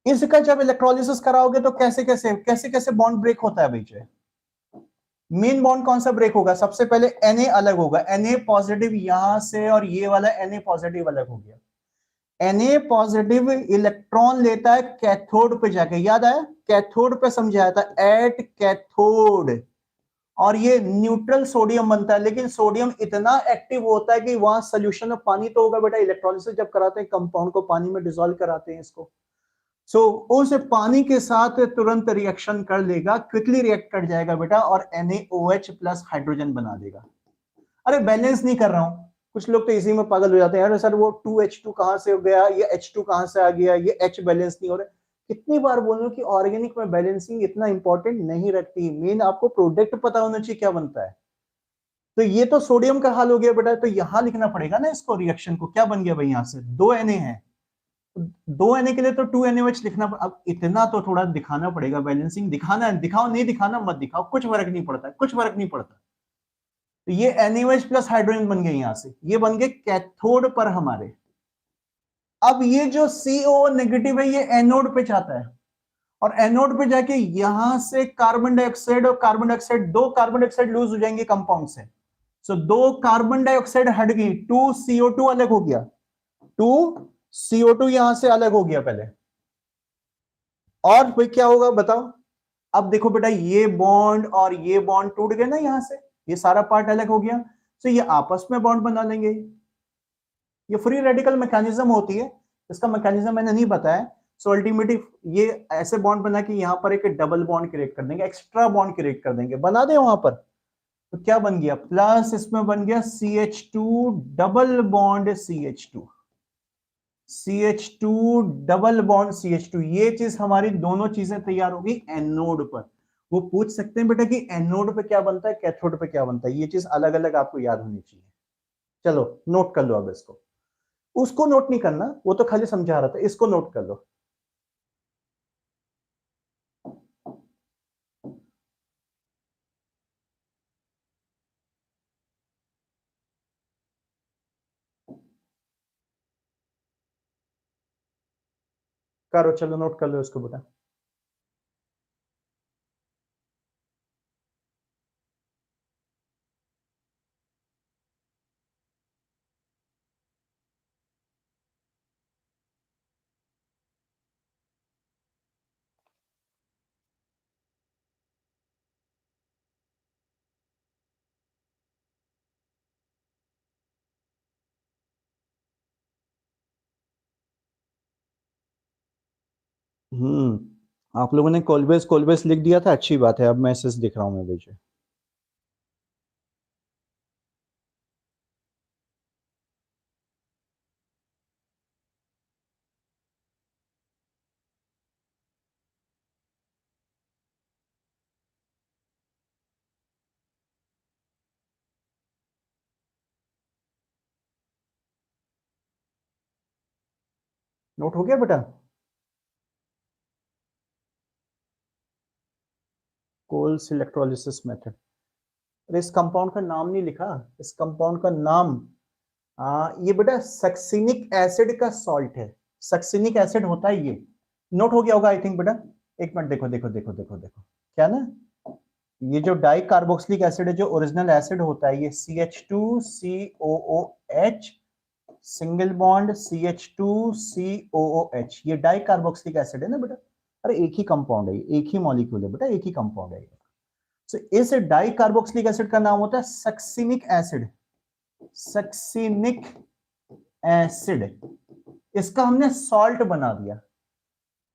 इसका जब इलेक्ट्रोलिसिस कराओगे, तो कैसे कैसे कैसे कैसे बॉन्ड ब्रेक होता है भाई जो है। मेन बॉन्ड कौन सा ब्रेक होगा? सबसे पहले Na अलग होगा, Na पॉजिटिव यहां से, और ये वाला Na पॉजिटिव अलग हो गया। Na पॉजिटिव इलेक्ट्रॉन लेता है कैथोड पे जाके, याद आया? कैथोड पे समझाया था, एट कैथोड। और ये न्यूट्रल सोडियम बनता है, लेकिन सोडियम इतना एक्टिव होता है कि वहां सोल्यूशन में पानी तो होगा बेटा, इलेक्ट्रोलिसिस जब कराते हैं कंपाउंड को पानी में डिसॉल्व कराते हैं इसको, सो उस पानी के साथ तुरंत रिएक्शन कर लेगा, क्विकली रिएक्ट कर जाएगा बेटा और NaOH प्लस हाइड्रोजन बना देगा। अरे बैलेंस नहीं कर रहा हूं, कुछ लोग तो इसी में पागल हो जाते हैं, अरे सर वो 2H2 कहां से हो गया, ये H2 कहां से आ गया, ये H बैलेंस नहीं हो रहा। कितनी बार बोलूं कि ऑर्गेनिक में बैलेंसिंग इतना इंपॉर्टेंट नहीं रखती, मेन आपको प्रोडक्ट पता होना चाहिए क्या बनता है। तो ये तो सोडियम का हाल हो गया बेटा, तो यहां लिखना पड़ेगा ना इसको, रिएक्शन को क्या बन गया भाई, यहां से 2 Na है, 2 Na के लिए तो 2 NaOH लिखना, अब इतना तो थोड़ा दिखाना पड़ेगा, बैलेंसिंग दिखाना है, दिखाओ नहीं दिखाना मत दिखाओ, कुछ फर्क नहीं पड़ता, कुछ फर्क नहीं पड़ता। तो ये NaOH प्लस हाइड्रोजन बन गए, यहां से ये बन गए कैथोड पर हमारे। अब ये जो CO नेगेटिव है ये एनोड पे जाता है, और एनोड पे जाके यहां से कार्बन डाइऑक्साइड और carbon dioxide, 2 carbon dioxide lose हो जाएंगे कंपाउंड से, सो 2 कार्बन डाइऑक्साइड हट गई, 2CO2 अलग हो गया, 2CO2 यहां से अलग हो गया पहले, और फिर क्या होगा बताओ। अब देखो बेटा ये बॉन्ड और ये बॉन्ड टूट गए ना, यहां से ये सारा पार्ट अलग हो गया, तो ये आपस में बॉन्ड बना लेंगे। ये फ्री रेडिकल मैकेनिज्म होती है, इसका मैकेनिज्म मैंने नहीं बताया। सो अल्टीमेटली ये ऐसे बॉन्ड बना के यहां पर एक डबल बॉन्ड क्रिएट कर देंगे, एक्स्ट्रा बॉन्ड क्रिएट कर देंगे, बना दे वहां पर, तो क्या बन गया, प्लस इसमें बन गया CH2 double bond CH2, CH2 double bond CH2, ये चीज हमारी दोनों चीजें तैयार होगी एनोड पर। वो पूछ सकते हैं बेटा कि एनोड पे क्या बनता है, कैथोड पे क्या बनता है, ये चीज अलग अलग आपको याद होनी चाहिए। चलो नोट कर लो अब इसको, उसको नोट नहीं करना, वो तो खाली समझा रहा था, इसको नोट कर लो। करो, चलो नोट कर लो इसको बेटा। आप लोगों ने कोलबेस कोलबेस लिख दिया था, अच्छी बात है, अब मैसेज दिख रहा हूं मैं भेजे। नोट हो गया बेटा, कोल्स इलेक्ट्रोलिसिस मेथड। अरे इस कंपाउंड का नाम नहीं लिखा, इस कंपाउंड का नाम, ये बेटा सक्सिनिक एसिड का सॉल्ट है, सक्सिनिक एसिड होता है ये, नोट हो गया होगा आई थिंक बेटा। एक मिनट, देखो देखो देखो देखो देखो, क्या ना, ये जो डाई कार्बोक्सिलिक एसिड है, जो ओरिजिनल एसिड होता है, ये CH2COOH सिंगल बॉन्ड CH2COOH, ये डाई कार्बोक्सिलिक एसिड है ना बेटा। अरे एक ही कंपाउंड है, एक ही मॉलिक्यूल है बेटा, एक ही कंपाउंड है। so, इस डाई कार्बोक्सिलिक एसिड का नाम होता है सक्सिनिक एसिड, सक्सिनिक एसिड, इसका हमने सॉल्ट बना दिया।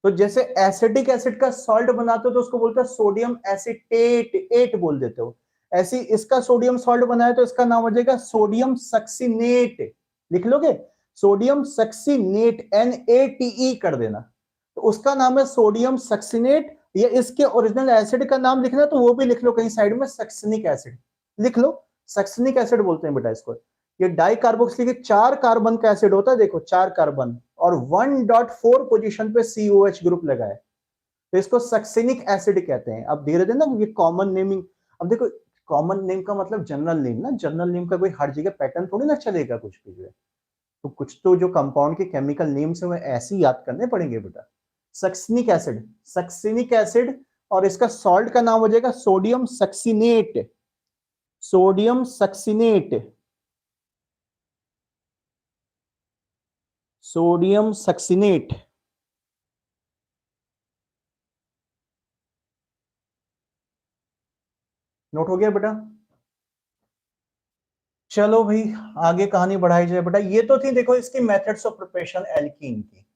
तो जैसे एसिडिक एसिड का सॉल्ट बनाते हो तो उसको बोलते हैं सोडियम एसिटेट, एट बोल देते हो, ऐसी इसका सोडियम सॉल्ट बनाया तो इसका नाम हो जाएगा सोडियम सक्सिनेट, लिख लोगे, सोडियम सक्सिनेट, NaTe कर देना, तो उसका नाम है सोडियम सक्सिनेट। या इसके ओरिजिनल एसिड का नाम लिखना तो वो भी लिख लो कहीं साइड में, सक्सिनिक एसिड लिख लो, सक्सिनिक एसिड बोलते हैं बेटा इसको। ये डाई कार्बोक्सिलिक 4 कार्बन का एसिड होता है, देखो 4 कार्बन और 1.4 पोजीशन पे COH ग्रुप लगा है, तो इसको सक्सिनिक एसिड कहते हैं। अब धीरे धीरे ना ये कॉमन नेमिंग, अब देखो कॉमन नेम का मतलब जनरल नेम ना, जनरल नेम का कोई हर जगह पैटर्न थोड़ी ना चलेगा कुछ भी जो है, तो कुछ तो जो कंपाउंड के केमिकल नेम्स है वो ऐसे ही याद करने पड़ेंगे बेटा। सक्सिनिक एसिड, सक्सिनिक एसिड, और इसका सॉल्ट का नाम हो जाएगा sodium succinate, sodium succinate, sodium succinate. Note हो गया बेटा? चलो भाई आगे कहानी बढ़ाई जाए बेटा। ये तो थी देखो इसकी मेथड्स ऑफ प्रिपरेशन एल्कीन की,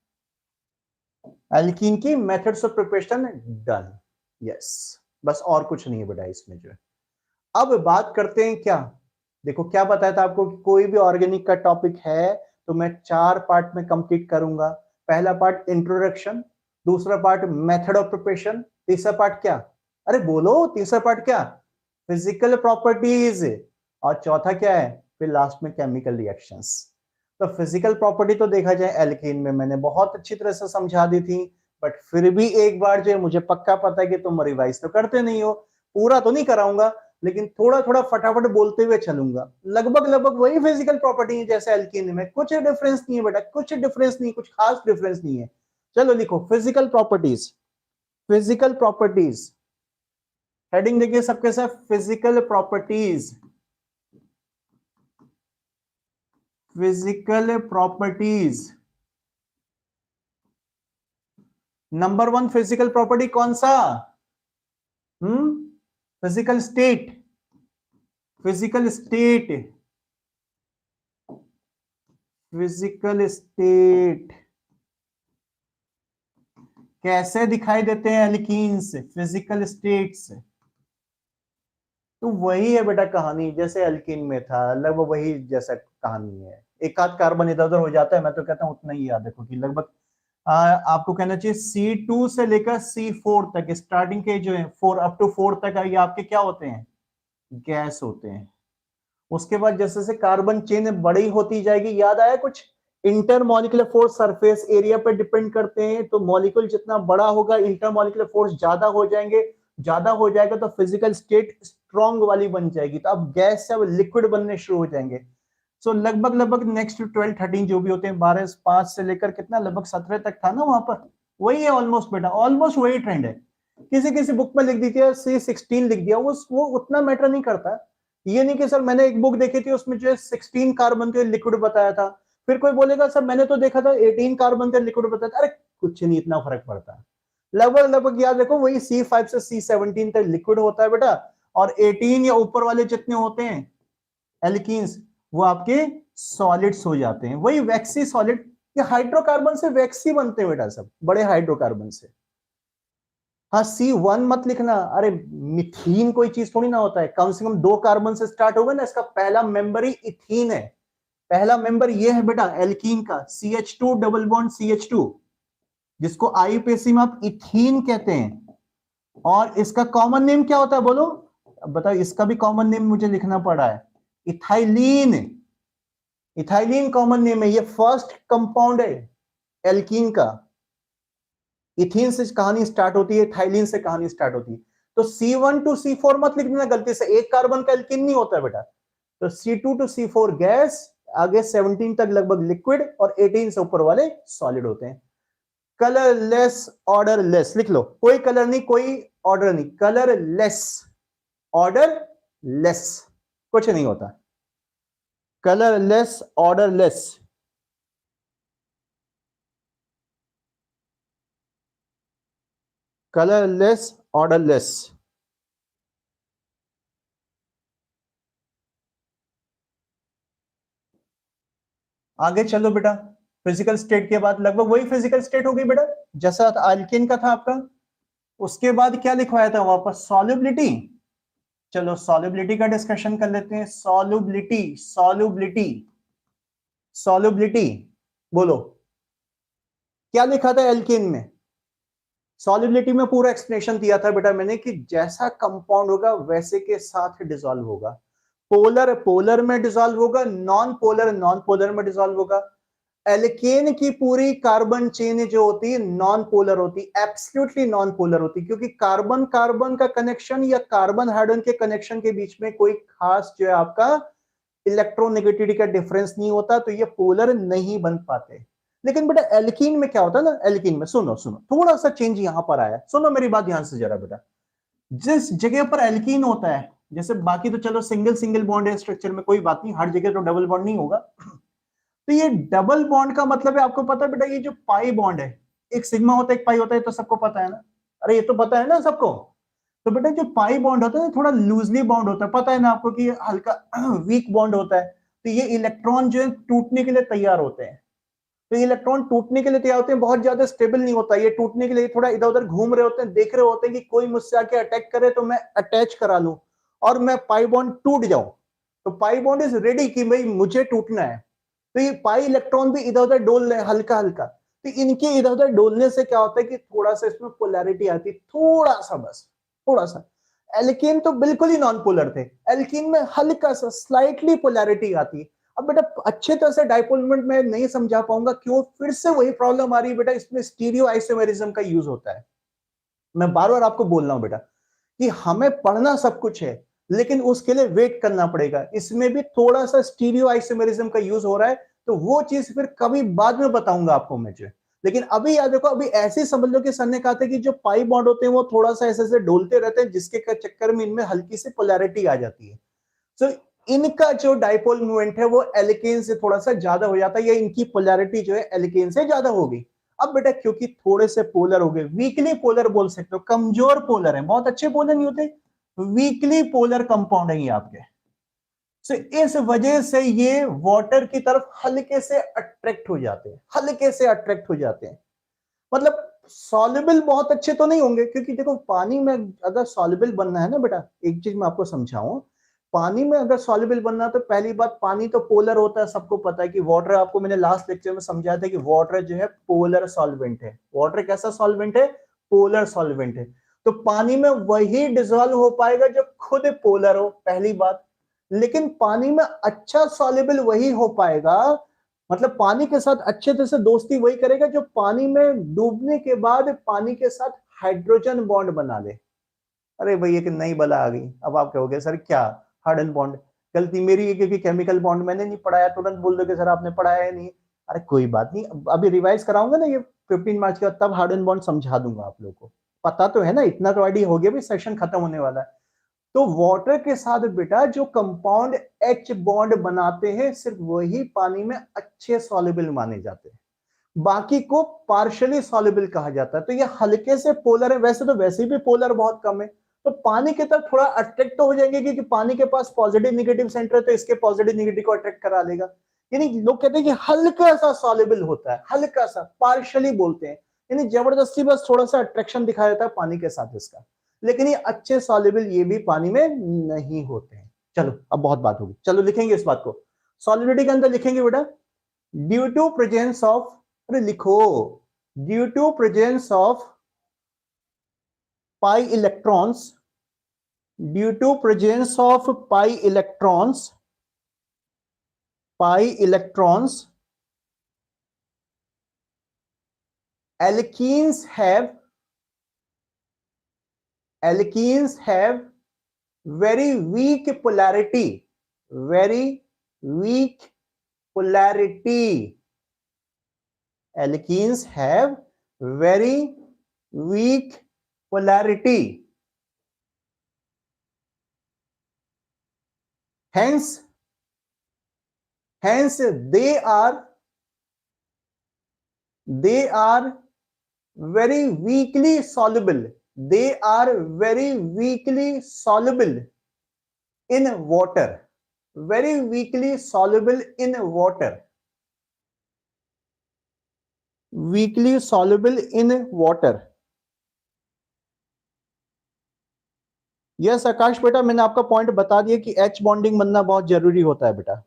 एल्कीन की methods of preparation done. Yes, बस और कुछ नहीं है बेटा इसमें जो है। अब बात करते हैं क्या, देखो क्या बताया था आपको कि कोई भी ऑर्गेनिक का टॉपिक है तो मैं 4 पार्ट में कंप्लीट करूंगा। पहला पार्ट इंट्रोडक्शन, दूसरा पार्ट मेथड ऑफ प्रिपरेशन, तीसरा पार्ट क्या, अरे बोलो तीसरा पार्ट क्या, फिजिकल प्रॉपर्टीज, और चौथा क्या है, फिर लास्ट में केमिकल रिएक्शंस। तो फिजिकल प्रॉपर्टी तो देखा जाए एल्कीन में मैंने बहुत अच्छी तरह से समझा दी थी, बट फिर भी एक बार जो है मुझे पक्का पता है कि तुम रिवाइज तो करते नहीं हो, पूरा तो नहीं कराऊंगा लेकिन थोड़ा थोड़ा फटाफट बोलते हुए चलूंगा। लगभग लगभग वही फिजिकल प्रॉपर्टी है जैसे एल्कीन में, कुछ डिफरेंस नहीं है बेटा, कुछ डिफरेंस नहीं, कुछ खास डिफरेंस नहीं है। चलो लिखो physical properties, physical properties, heading देखिए सबके साथ, physical properties, physical properties. Number 1 physical property कौन सा, physical state, physical state, physical state कैसे दिखाई देते हैं एल्कीन्स, फिजिकल स्टेट्स। तो वही है बेटा कहानी जैसे एल्कीन में था, लगभग वही जैसा कहानी है। एक आध कार्बन इधर उधर हो जाता है, मैं तो कहता हूं उतना ही याद रखो कि लगभग आपको कहना चाहिए C2 से लेकर C4 तक, स्टार्टिंग के जो है 4 अप टू 4 तक ये आपके क्या होते हैं, गैस होते हैं। उसके बाद जैसे जैसे कार्बन चेन बड़ी होती जाएगी, याद आया कुछ, इंटरमॉलिक्यूलर फोर्स सरफेस एरिया पर डिपेंड करते हैं, तो मॉलिक्यूल जितना बड़ा होगा इंटरमॉलिक्यूलर फोर्स ज्यादा हो जाएंगे, ज्यादा हो जाएगा तो फिजिकल स्टेट स्ट्रॉन्ग वाली बन जाएगी, तो अब गैस से अब लिक्विड बनने शुरू हो जाएंगे। सो लगभग लगभग नेक्स्ट 12 13 जो भी होते हैं, 12 5 से लेकर कितना लगभग 17 तक था ना वहां पर, वही है ऑलमोस्ट बेटा, ऑलमोस्ट वही ट्रेंड है। किसी किसी बुक में लिख दीजिए C16 लिख दिया, वो उतना मैटर नहीं करता। ये नहीं कि सर मैंने एक बुक देखी थी उसमें जो है 16 कार्बन के लिक्विड बताया था, फिर कोई बोलेगा सर मैंने तो देखा था 18 कार्बन का लिक्विड बताया था, अरे कुछ नहीं, इतना फर्क पड़ता है। लगभग लगभग याद रखो वही C5 से C17 तक लिक्विड होता है बेटा, और 18 या ऊपर वाले जितने होते हैं एल्कीन्स वो आपके सॉलिड्स हो जाते हैं, वही वैक्सी सॉलिड। ये हाइड्रोकार्बन से वैक्सी बनते हैं बेटा, सब बड़े हाइड्रोकार्बन से। हाँ C1 मत लिखना, अरे मिथीन कोई चीज थोड़ी ना होता है, कम से कम 2 कार्बन से स्टार्ट होगा ना, इसका पहला मेंबर ही इथीन है, पहला मेंबर ये है बेटा एल्कीन का, CH2 डबल बॉन्ड CH2, जिसको आईयूपीएसी में आप इथीन कहते हैं। और इसका कॉमन नेम क्या होता है बोलो, अब बताओ, इसका भी कॉमन नेम मुझे लिखना पड़ा है, इथाइलीन, इथाइलीन कॉमन नेम है, ये फर्स्ट कंपाउंड है एल्कीन का। इथीन से कहानी स्टार्ट होती है, थाइलिन से कहानी स्टार्ट होती है। तो C1 टू C4 मत लिख देना गलती से, एक कार्बन का एल्कीन नहीं होता बेटा। तो C2 टू C4 गैस, आगे 17 तक लगभग लिक्विड, और 18 से ऊपर वाले सॉलिड होते हैं। कलरलेस ऑर्डरलेस लिख लो, कोई कलर नहीं कोई ऑर्डर नहीं, कलरलेस ऑर्डरलेस, कुछ नहीं होता, कलरलेस ऑर्डरलेस। Colourless odourless. आगे चलो बेटा, फिजिकल स्टेट के बाद लगभग वही फिजिकल स्टेट हो गई बेटा जैसा अल्केन का था आपका। उसके बाद क्या लिखवाया था वापस, सॉल्युबिलिटी। चलो सॉल्युबिलिटी का डिस्कशन कर लेते हैं, सॉल्युबिलिटी, सॉल्युबिलिटी, सॉल्युबिलिटी, बोलो क्या लिखा था एल्केन में। सॉल्युबिलिटी में पूरा एक्सप्लेनेशन दिया था बेटा मैंने कि जैसा कंपाउंड होगा वैसे के साथ डिसॉल्व होगा, पोलर पोलर में डिसॉल्व होगा, नॉन पोलर नॉन पोलर में डिसॉल्व होगा। एल्केन की पूरी कार्बन चेन जो होती है नॉन पोलर होती, एब्सोल्युटली नॉन पोलर होती, क्योंकि कार्बन कार्बन का कनेक्शन या कार्बन हाइड्रोजन के कनेक्शन के बीच में कोई खास जो है आपका इलेक्ट्रोनेगेटिविटी का डिफरेंस नहीं होता, तो ये पोलर नहीं बन पाते। लेकिन बेटा एल्कीन में क्या होता है ना, एल्कीन में सुनो सुनो थोड़ा सा चेंज यहां पर आया, सुनो मेरी बात ध्यान से जरा बेटा। जिस जगह पर एल्कीन होता है, जैसे बाकी तो चलो सिंगल सिंगल बॉन्ड है स्ट्रक्चर में कोई बात नहीं, हर जगह तो डबल बॉन्ड नहीं होगा। तो ये डबल बॉन्ड का मतलब है, आपको पता है बेटा ये जो पाई बॉन्ड है, एक सिग्मा होता है एक पाई होता है, तो सबको पता है ना, अरे ये तो पता है ना सबको। तो बेटा जो पाई बॉन्ड होता है थोड़ा लूजली बॉन्ड होता है, पता है ना आपको कि हल्का वीक बॉन्ड होता है, तो ये इलेक्ट्रॉन जो है टूटने के लिए तैयार होते हैं। तो इलेक्ट्रॉन टूटने के लिए तैयार होते हैं, बहुत ज्यादा स्टेबल नहीं होता, ये टूटने के लिए थोड़ा इधर उधर घूम रहे होते हैं, देख रहे होते हैं कि कोई मुझसे आके अटैक करे तो मैं अटैच करा लूं और मैं पाई बॉन्ड टूट जाऊं। तो पाई बॉन्ड इज रेडी कि भाई मुझे टूटना है, तो ये पाई इलेक्ट्रॉन भी इधर उधर डोल रहे हैं हल्का हल्का। तो इनके इधर उधर डोलने से क्या होता है कि थोड़ा सा इसमें पोलैरिटी आती है, थोड़ा सा, बस थोड़ा सा। एल्कीन तो बिल्कुल ही नॉन पोलर थे, एल्कीन में हल्का सा स्लाइटली पोलैरिटी आती है। अब बेटा अच्छे तरह से डाइपोल मोमेंट में नहीं समझा पाऊंगा, क्यों, फिर से वही प्रॉब्लम आ रही है बेटा, इसमें स्टीरियो आइसोमेरिज्म का यूज होता है। मैं बार बार आपको बोल रहा हूं बेटा कि हमें पढ़ना सब कुछ है, लेकिन उसके लिए वेट करना पड़ेगा। इसमें भी थोड़ा सा स्टीरियो आइसोमेरिज्म का यूज हो रहा है, तो वो चीज फिर कभी बाद में बताऊंगा आपको मुझे। लेकिन अभी याद रखो, अभी ऐसे समझ लो कि सर ने कहा था कि जो पाई बॉन्ड होते हैं वो थोड़ा सा ऐसे ऐसे डोलते रहते हैं, जिसके चक्कर में इनमें हल्की सी पोलैरिटी आ जाती है। तो इनका जो डाइपोल मूवमेंट है वो एल्केन से थोड़ा सा ज्यादा हो जाता है, या इनकी पोलैरिटी जो है एल्केन से ज्यादा होगी। अब बेटा क्योंकि थोड़े से पोलर हो गए, वीकली पोलर बोल सकते हो, कमजोर पोलर है, बहुत अच्छे पोलर नहीं होते, वीकली पोलर कंपाउंड है ये आपके। सो इस वजह से ये वाटर की तरफ हल्के से अट्रैक्ट हो जाते हैं, हल्के से अट्रैक्ट हो जाते हैं। मतलब सॉल्युबल बहुत अच्छे तो नहीं होंगे, क्योंकि देखो पानी में अगर सॉल्युबल बनना है ना बेटा, एक चीज मैं आपको समझाऊं, पानी में अगर सॉल्युबल बनना है तो पहली बात, पानी तो पोलर होता है, सबको पता है कि वाटर, आपको मैंने लास्ट लेक्चर में समझाया था कि वाटर जो है पोलर सॉल्वेंट है। वाटर कैसा सॉल्वेंट है? पोलर सॉल्वेंट है। तो पानी में वही डिसॉल्व हो पाएगा जो खुद पोलर हो, पहली बात। लेकिन पानी में अच्छा सॉल्युबल वही हो पाएगा, मतलब पानी के साथ अच्छे तरह से दोस्ती वही करेगा जो पानी में डूबने के बाद पानी के साथ हाइड्रोजन बॉन्ड बना ले। अरे भाई एक नई बला आ गई, अब आप कहोगे सर क्या हार्ड एंड बॉन्ड, गलती मेरी है क्योंकि केमिकल बॉन्ड मैंने नहीं पढ़ाया, तुरंत बोल दोगे सर आपने पढ़ाया है नहीं। अरे कोई बात नहीं, अभी रिवाइज कराऊंगा ना ये 15 मार्च के बाद, तब हार्ड एंड बॉन्ड समझा दूंगा आप लोगों को। पता तो है ना, इतना तो आइडिया हो गया भी, सेशन खत्म होने वाला है। तो वाटर के साथ बेटा जो कंपाउंड एच बॉन्ड बनाते हैं, सिर्फ वही पानी में अच्छे सॉल्युबल माने जाते हैं, बाकी को पार्शियली सॉल्युबल कहा जाता है। तो ये हल्के से पोलर है, वैसे तो वैसे भी पोलर बहुत कम है, तो पानी की तरफ थोड़ा अट्रैक्ट तो हो जाएंगे, क्योंकि पानी के पास पॉजिटिव निगेटिव सेंटर है, तो इसके पॉजिटिव निगेटिव को अट्रैक्ट करा लेगा। यानी लोग कहते हैं कि हल्का सा सॉल्युबल होता है, हल्का सा, पार्शियली बोलते हैं, यानी जबरदस्ती बस थोड़ा सा अट्रैक्शन दिखाया जाता है पानी के साथ इसका। लेकिन ये अच्छे सॉल्युबल ये भी पानी में नहीं होते हैं। चलो अब बहुत बात होगी, चलो लिखेंगे इस बात को, सॉलिडिटी के अंदर लिखेंगे बेटा, ड्यू टू प्रेजेंस ऑफ, अरे लिखो, due to presence of pi electrons, due to presence of pi electrons, pi electrons, alkenes have, alkenes have very weak polarity, very weak polarity, alkenes have very weak polarity, hence they are very weakly soluble, they are very weakly soluble in water, very weakly soluble in water, weakly soluble in water। Yes Akash बेटा, मैंने आपका point बता दिया कि H bonding बनना बहुत जरूरी होता है बेटा,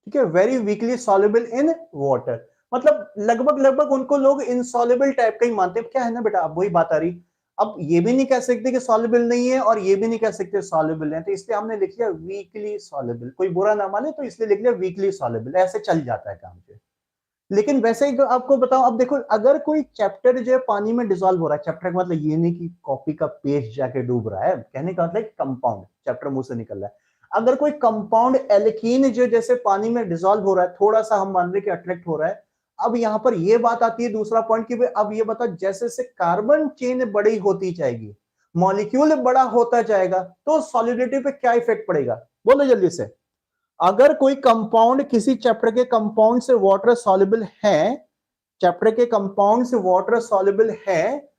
ठीक है, very weekly soluble in water, मतलब लगभग लगभग उनको लोग इनसॉल्युबल टाइप का ही मानते हैं। क्या है ना बेटा, अब वही बात आ रही, अब ये भी नहीं कह सकते कि सॉल्युबल नहीं है और ये भी नहीं कह सकते सॉल्युबल है, तो इसलिए हमने लिख लिया वीकली सॉल्युबल, कोई बुरा ना माने तो इसलिए लिख लिया वीकली सॉल्युबल, ऐसे चल जाता है काम से। लेकिन वैसे ही आपको बताऊं, अब देखो अगर कोई चैप्टर जो है पानी में डिसॉल्व हो रहा है, चैप्टर का मतलब ये नहीं कि कॉपी का पेज जाके डूब रहा है, कहने का मतलब कंपाउंड चैप्टर मुंह से निकल रहा है, अगर कोई कंपाउंड एल्कीन जो जैसे पानी में डिसॉल्व हो रहा है, थोड़ा सा हम मान रहे कि अट्रैक्ट हो रहा है, अब यहां पर ये बात आती है दूसरा पॉइंट कि अब ये बता, जैसे जैसे कार्बन चेन बड़ी होती जाएगी, मॉलिक्यूल बड़ा होता जाएगा, तो सॉलिडिटी पे क्या इफेक्ट पड़ेगा, बोलो जल्दी से। अगर कोई कंपाउंड किसी चैप्टर के कंपाउंड से वाटर सॉल्युबल है, चैप्टर के कंपाउंड्स वाटर सॉल्युबल है।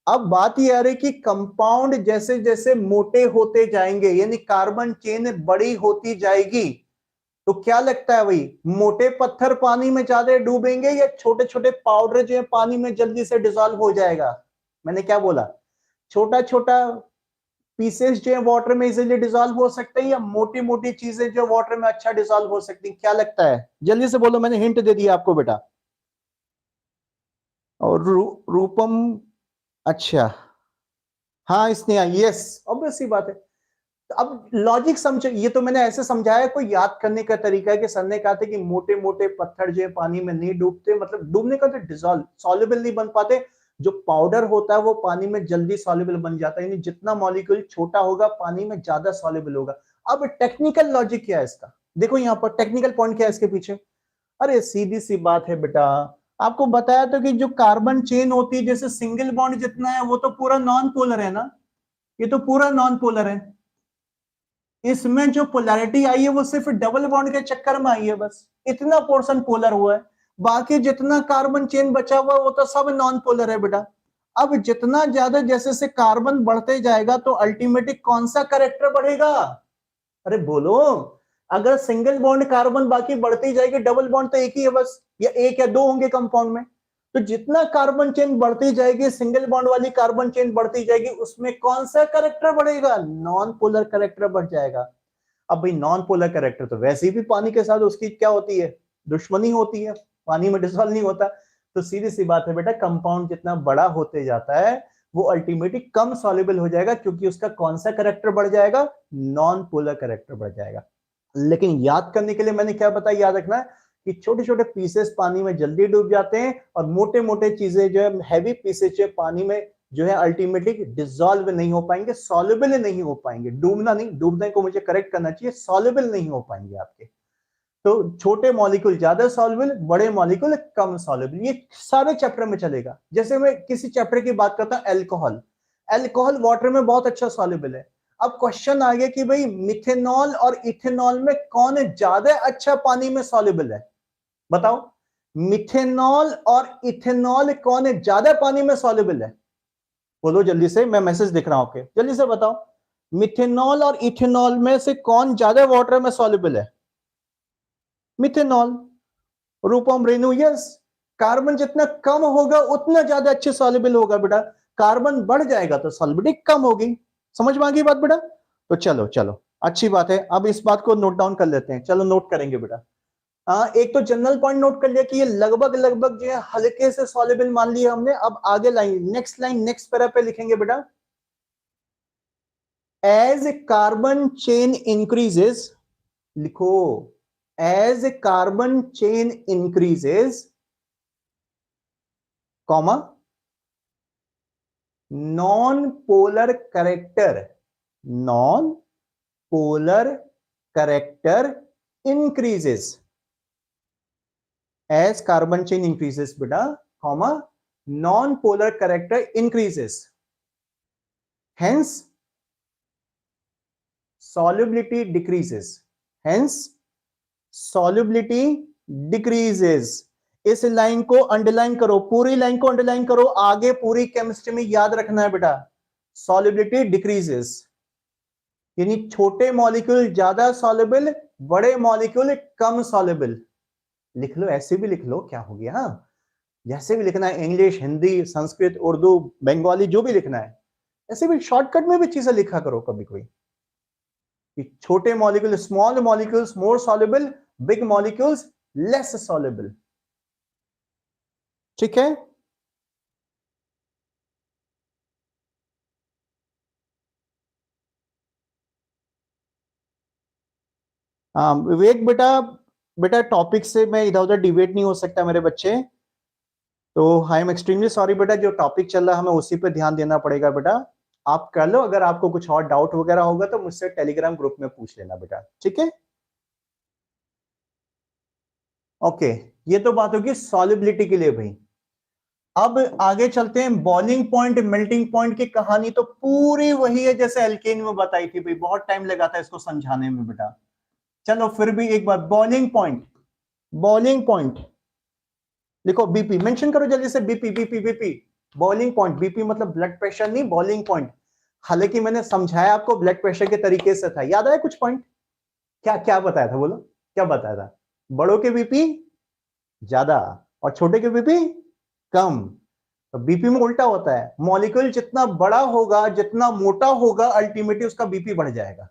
अब बात ये आ रही कि कंपाउंड जैसे जैसे मोटे होते जाएंगे, यानी कार्बन चेन बड़ी होती जाएगी, तो क्या लगता है भाई, मोटे पत्थर पानी में ज्यादा डूबेंगे या छोटे छोटे पाउडर जो है पानी में जल्दी से डिसॉल्व हो जाएगा? मैंने क्या बोला, छोटा छोटा पीसेस जो है वाटर में इजीली डिसॉल्व हो सकते हैं, या मोटी मोटी चीजें जो वाटर में अच्छा डिसॉल्व हो सकती हैं? क्या लगता है, जल्दी से बोलो, मैंने हिंट दे दिया आपको बेटा। और रूपम, अच्छा हाँ इसने, यस ऑब्वियस सी बात है। अब लॉजिक समझो, ये तो मैंने ऐसे समझाया, कोई याद करने का तरीका है कि सर ने कहा था कि मोटे मोटे पत्थर जो है पानी में नहीं डूबते, मतलब डूबने का तो डिसॉल्व सॉल्युबल नहीं बन पाते, जो पाउडर होता है वो पानी में जल्दी सॉल्युबल बन जाता है, यानी जितना मॉलिक्यूल छोटा होगा पानी में ज्यादा सॉल्युबल होगा। अब टेक्निकल लॉजिक क्या है इसका, देखो यहाँ पर टेक्निकल पॉइंट क्या है इसके पीछे। अरे सीधी सी बात है बेटा, आपको बताया तो कि जो कार्बन चेन होती है, जैसे सिंगल बॉन्ड जितना है वो तो पूरा नॉन पोलर है ना, ये तो पूरा नॉन पोलर है। इसमें जो पोलैरिटी आई है वो सिर्फ डबल बॉन्ड के चक्कर में आई है, बस इतना पोर्शन पोलर हुआ है, बाकी जितना कार्बन चेन बचा हुआ वो तो सब नॉन पोलर है बेटा। अब जितना ज्यादा जैसे से कार्बन बढ़ते जाएगा तो अल्टीमेटली कौन सा करेक्टर बढ़ेगा? अरे बोलो, अगर सिंगल बॉन्ड कार्बन बाकी बढ़ती जाएगी, डबल बॉन्ड तो एक ही है बस, या एक या दो होंगे कंपाउंड में, तो जितना कार्बन चेन बढ़ती जाएगी, सिंगल बॉन्ड वाली कार्बन चेन बढ़ती जाएगी, उसमें कौन सा करेक्टर बढ़ेगा? नॉन पोलर करेक्टर बढ़ जाएगा। अब भाई नॉन पोलर करेक्टर तो वैसे ही भी पानी के साथ उसकी क्या होती है, दुश्मनी होती है, पानी में डिसॉल्व नहीं होता। तो सीधी सी बात है बेटा, कंपाउंड जितना बड़ा होते जाता है वो अल्टीमेटली कम सॉल्युबल हो जाएगा, क्योंकि उसका कौन सा करेक्टर बढ़ जाएगा? नॉन पोलर करेक्टर बढ़ जाएगा। लेकिन याद करने के लिए मैंने क्या बताया, याद रखना है कि छोटे छोटे पीसेस पानी में जल्दी डूब जाते हैं, और मोटे मोटे चीजें जो है, हैवी पीसेस जो पानी में जो है अल्टीमेटली डिसॉल्व नहीं हो पाएंगे, सॉल्युबल नहीं हो पाएंगे, डूबना नहीं, डूबने को मुझे करेक्ट करना चाहिए, सॉल्युबल नहीं हो पाएंगे आपके। तो छोटे मॉलिक्यूल ज्यादा सॉल्युबल, बड़े मॉलिक्यूल कम सॉल्युबल, ये सारे चैप्टर में चलेगा। जैसे मैं किसी चैप्टर की बात करता हूं, अल्कोहल, अल्कोहल वाटर में बहुत अच्छा सॉल्युबल है। अब क्वेश्चन आ गया कि भाई मिथेनॉल और इथेनॉल में कौन ज्यादा अच्छा पानी में सॉल्युबल है? बताओ, मिथेनॉल और इथेनॉल कौन ज्यादा पानी में सॉल्युबल है? बोलो जल्दी से, मैं मैसेज दिख रहा हूं आपके, जल्दी से बताओ, मिथेनॉल और इथेनॉल में से कौन ज्यादा वाटर में सॉल्युबल है? मिथेनॉल। रूपम रेणु, यस, कार्बन जितना कम होगा उतना ज्यादा अच्छे सॉल्युबल होगा बेटा, कार्बन बढ़ जाएगा तो सॉल्युबिलिटी कम होगी। समझ में आ गई बात बेटा? तो चलो चलो अच्छी बात है, अब इस बात को नोट डाउन कर लेते हैं, चलो नोट करेंगे बेटा। एक तो जनरल पॉइंट नोट कर लिया कि ये लगभग लगभग जो है हल्के से सॉल्युबल मान लिया हमने। अब आगे लाइन नेक्स्ट पैरा पे लिखेंगे बेटा, एज कार्बन चेन इंक्रीजेस, लिखो, as carbon chain increases, comma, non polar character, non polar character increases, as carbon chain increases beta, comma, non-polar character increases, hence solubility decreases, hence solubility decreases। इस line को underline करो, पूरी line को underline करो, आगे पूरी chemistry में याद रखना है बेटा, solubility decreases, यानी छोटे मॉलिक्यूल ज्यादा सॉल्युबल, बड़े मॉलिक्यूल कम सॉल्युबल। लिख लो, ऐसे भी लिख लो, क्या हो गया, हाँ जैसे भी लिखना है, इंग्लिश, हिंदी, संस्कृत, उर्दू, बंगाली, जो भी लिखना है, ऐसे भी शॉर्टकट में भी चीजें लिखा करो कभी कोई, कि छोटे molecule, small molecules more soluble, big molecules less soluble. ठीक है, हाँ विवेक बेटा, बेटा टॉपिक से मैं इधर उधर डिवेट नहीं हो सकता मेरे बच्चे, तो आई एम एक्सट्रीमली सॉरी बेटा, जो टॉपिक चल रहा है हमें उसी पे ध्यान देना पड़ेगा बेटा। आप कर लो, अगर आपको कुछ और डाउट वगैरह होगा तो मुझसे टेलीग्राम ग्रुप में पूछ लेना बेटा, ठीक है? ओके, ये तो बात होगी सॉल्युबिलिटी के लिए भाई। अब आगे चलते हैं, बॉइलिंग पॉइंट, मेल्टिंग पॉइंट की कहानी तो पूरी वही है जैसे एल्केन में बताई थी भाई, बहुत टाइम लगा था इसको समझाने में बेटा। चलो फिर भी एक बार, बॉइलिंग पॉइंट, बॉइलिंग पॉइंट लिखो बीपी, मेंशन करो जल्दी से, BP BP BP, boiling point. BP मतलब ब्लड प्रेशर नहीं, बॉइलिंग पॉइंट। हालांकि मैंने समझाया आपको ब्लड प्रेशर के तरीके से था, याद आया कुछ पॉइंट? क्या क्या बताया था, बोलो क्या बताया था? बड़ों के बीपी ज्यादा और छोटे के बीपी कम। तो बीपी में उल्टा होता है, मॉलिक्यूल जितना बड़ा होगा, जितना मोटा होगा, अल्टीमेटली उसका बीपी बढ़ जाएगा।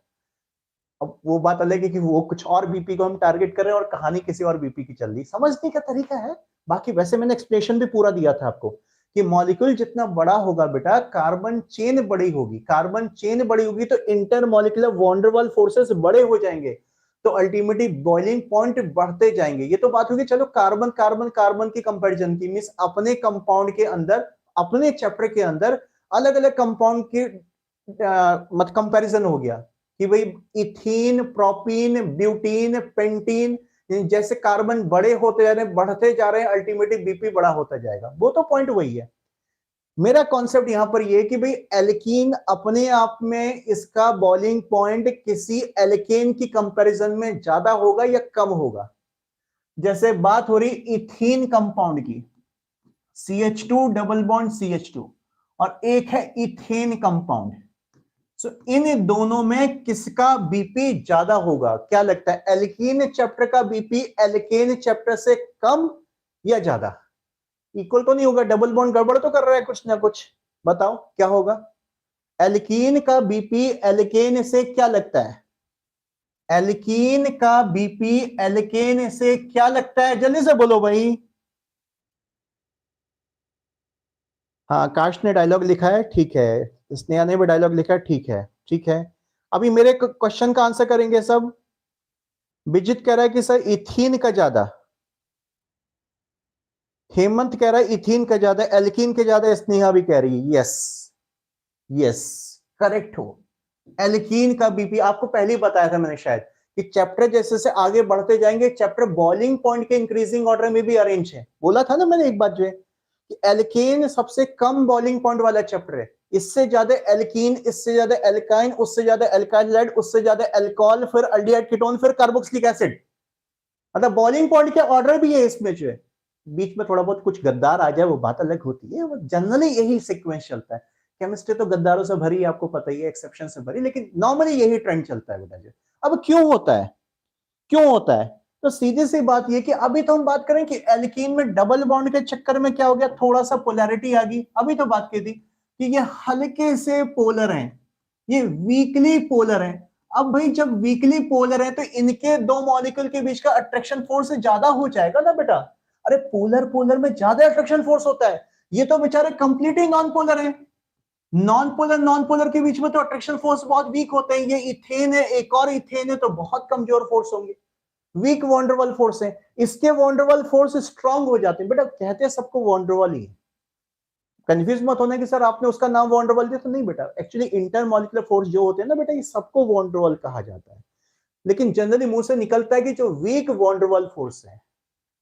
अब वो बात अलग है कि वो कुछ और बीपी को हम टारगेट कर रहे हैं और कहानी किसी और बीपी की चल रही, समझने का तरीका है। बाकी वैसे मैंने एक्सप्लेनेशन भी पूरा दिया था आपको कि मॉलिक्यूल जितना बड़ा होगा बेटा, कार्बन चेन बड़ी होगी, कार्बन चेन बड़ी होगी तो इंटरमॉलिक्यूलर वॉन्डरवॉल फोर्सेस बड़े हो जाएंगे, तो अल्टीमेटली बॉइलिंग पॉइंट बढ़ते जाएंगे। ये तो बात होगी चलो कार्बन कार्बन कार्बन की कंपैरिजन की, मींस अपने कंपाउंड के अंदर, अपने चैप्टर के अंदर अलग अलग कंपाउंड की मत कंपैरिजन हो गया कि भाई इथीन, प्रोपीन, ब्यूटीन, पेंटीन, जैसे कार्बन बड़े होते जा रहे हैं, बढ़ते जा रहे हैं, अल्टीमेटली बीपी बड़ा होता जाएगा। वो तो पॉइंट वही है। मेरा कॉन्सेप्ट यहां पर ये कि भाई एल्कीन अपने आप में इसका बॉइलिंग पॉइंट किसी एल्केन की कंपैरिजन में ज्यादा होगा या कम होगा। जैसे बात हो रही इथीन कंपाउंड की, CH2 डबल बॉन्ड CH2, और एक है इथेन कंपाउंड। सो इन दोनों में किसका बीपी ज्यादा होगा? क्या लगता है, एल्कीन चैप्टर का बीपी एल्केन चैप्टर से कम या ज्यादा? इक्वल तो नहीं होगा, डबल बॉन्ड गड़बड़ तो कर रहा है कुछ ना कुछ, बताओ क्या होगा? एल्कीन का बीपी एल्केन से क्या लगता है? एल्कीन का बीपी एल्केन से क्या लगता है? जल्दी से बोलो भाई। हाँ, काश ने डायलॉग लिखा है, ठीक है। स्नेहा ने भी डायलॉग लिखा है, ठीक है ठीक है। अभी मेरे क्वेश्चन का आंसर करेंगे सब। विजित कह रहा है कि सर इथीन का ज्यादा, हेमंत कह रहा है इथीन का ज्यादा, एल्कीन के ज्यादा, स्नेहा भी कह रही है यस, यस करेक्ट हो। एल्कीन का बीपी आपको पहले ही बताया था मैंने शायद कि चैप्टर जैसे जैसे आगे बढ़ते जाएंगे, चैप्टर बॉइलिंग पॉइंट के इंक्रीजिंग ऑर्डर में भी अरेंज है। बोला था ना मैंने एक बात जो है कि एल्केन सबसे कम बॉइलिंग पॉइंट वाला चैप्टर है, इससे ज्यादा एल्कीन, इससे ज्यादा एल्काइन, उससे ज्यादा एल्काइलाइड, उससे ज्यादा एल्कोहल, फिर अल्डिहाइड कीटोन, फिर कार्बोक्सिलिक एसिड। मतलब बॉइलिंग पॉइंट के ऑर्डर भी है इसमें जो है। बीच में थोड़ा बहुत कुछ गद्दार आ जाए वो बात अलग होती है, वो जनरली यही सीक्वेंस चलता है। केमिस्ट्री तो गद्दारों से भरी, आपको पता ही है, एक्सेप्शन से भरी, लेकिन नॉर्मली यही ट्रेंड चलता है बेटा जी। अब क्यों होता है, क्यों होता है? तो सीधी सी बात ये कि अभी तो हम बात करें कि एल्कीन में डबल बॉन्ड के चक्कर में क्या हो गया, थोड़ा सा पोलैरिटी आ गई। अभी तो बात की थी कि ये हल्के से पोलर हैं, ये वीकली पोलर हैं। अब भाई जब वीकली पोलर है तो इनके दो मॉलिक्यूल के बीच का अट्रैक्शन फोर्स ज्यादा हो जाएगा ना बेटा। अरे पोलर पोलर में ज्यादा अट्रैक्शन फोर्स होता है, ये तो बेचारे कंप्लीटली नॉन पोलर है। नॉन पोलर के बीच में तो अट्रैक्शन फोर्स बहुत वीक होते हैं। ये इथेन है, एक और इथेन है, तो बहुत कमजोर फोर्स होंगे, वीक वॉन्डरवॉल फोर्स है। इसके वॉन्डरवॉल फोर्स स्ट्रांग हो जाते हैं। बेटा कहते हैं सबको वॉन्डरवॉल ही, कंफ्यूज मत होना कि सर आपने उसका नाम वॉन्डरवॉल दिया, तो नहीं बेटा, एक्चुअली इंटरमॉलिक्यूलर फोर्स जो होते हैं ना बेटा, ये सबको वॉन्डरवॉल कहा जाता है। लेकिन जनरली मुंह से निकलता है कि जो वीक वॉन्डरवॉल फोर्स है,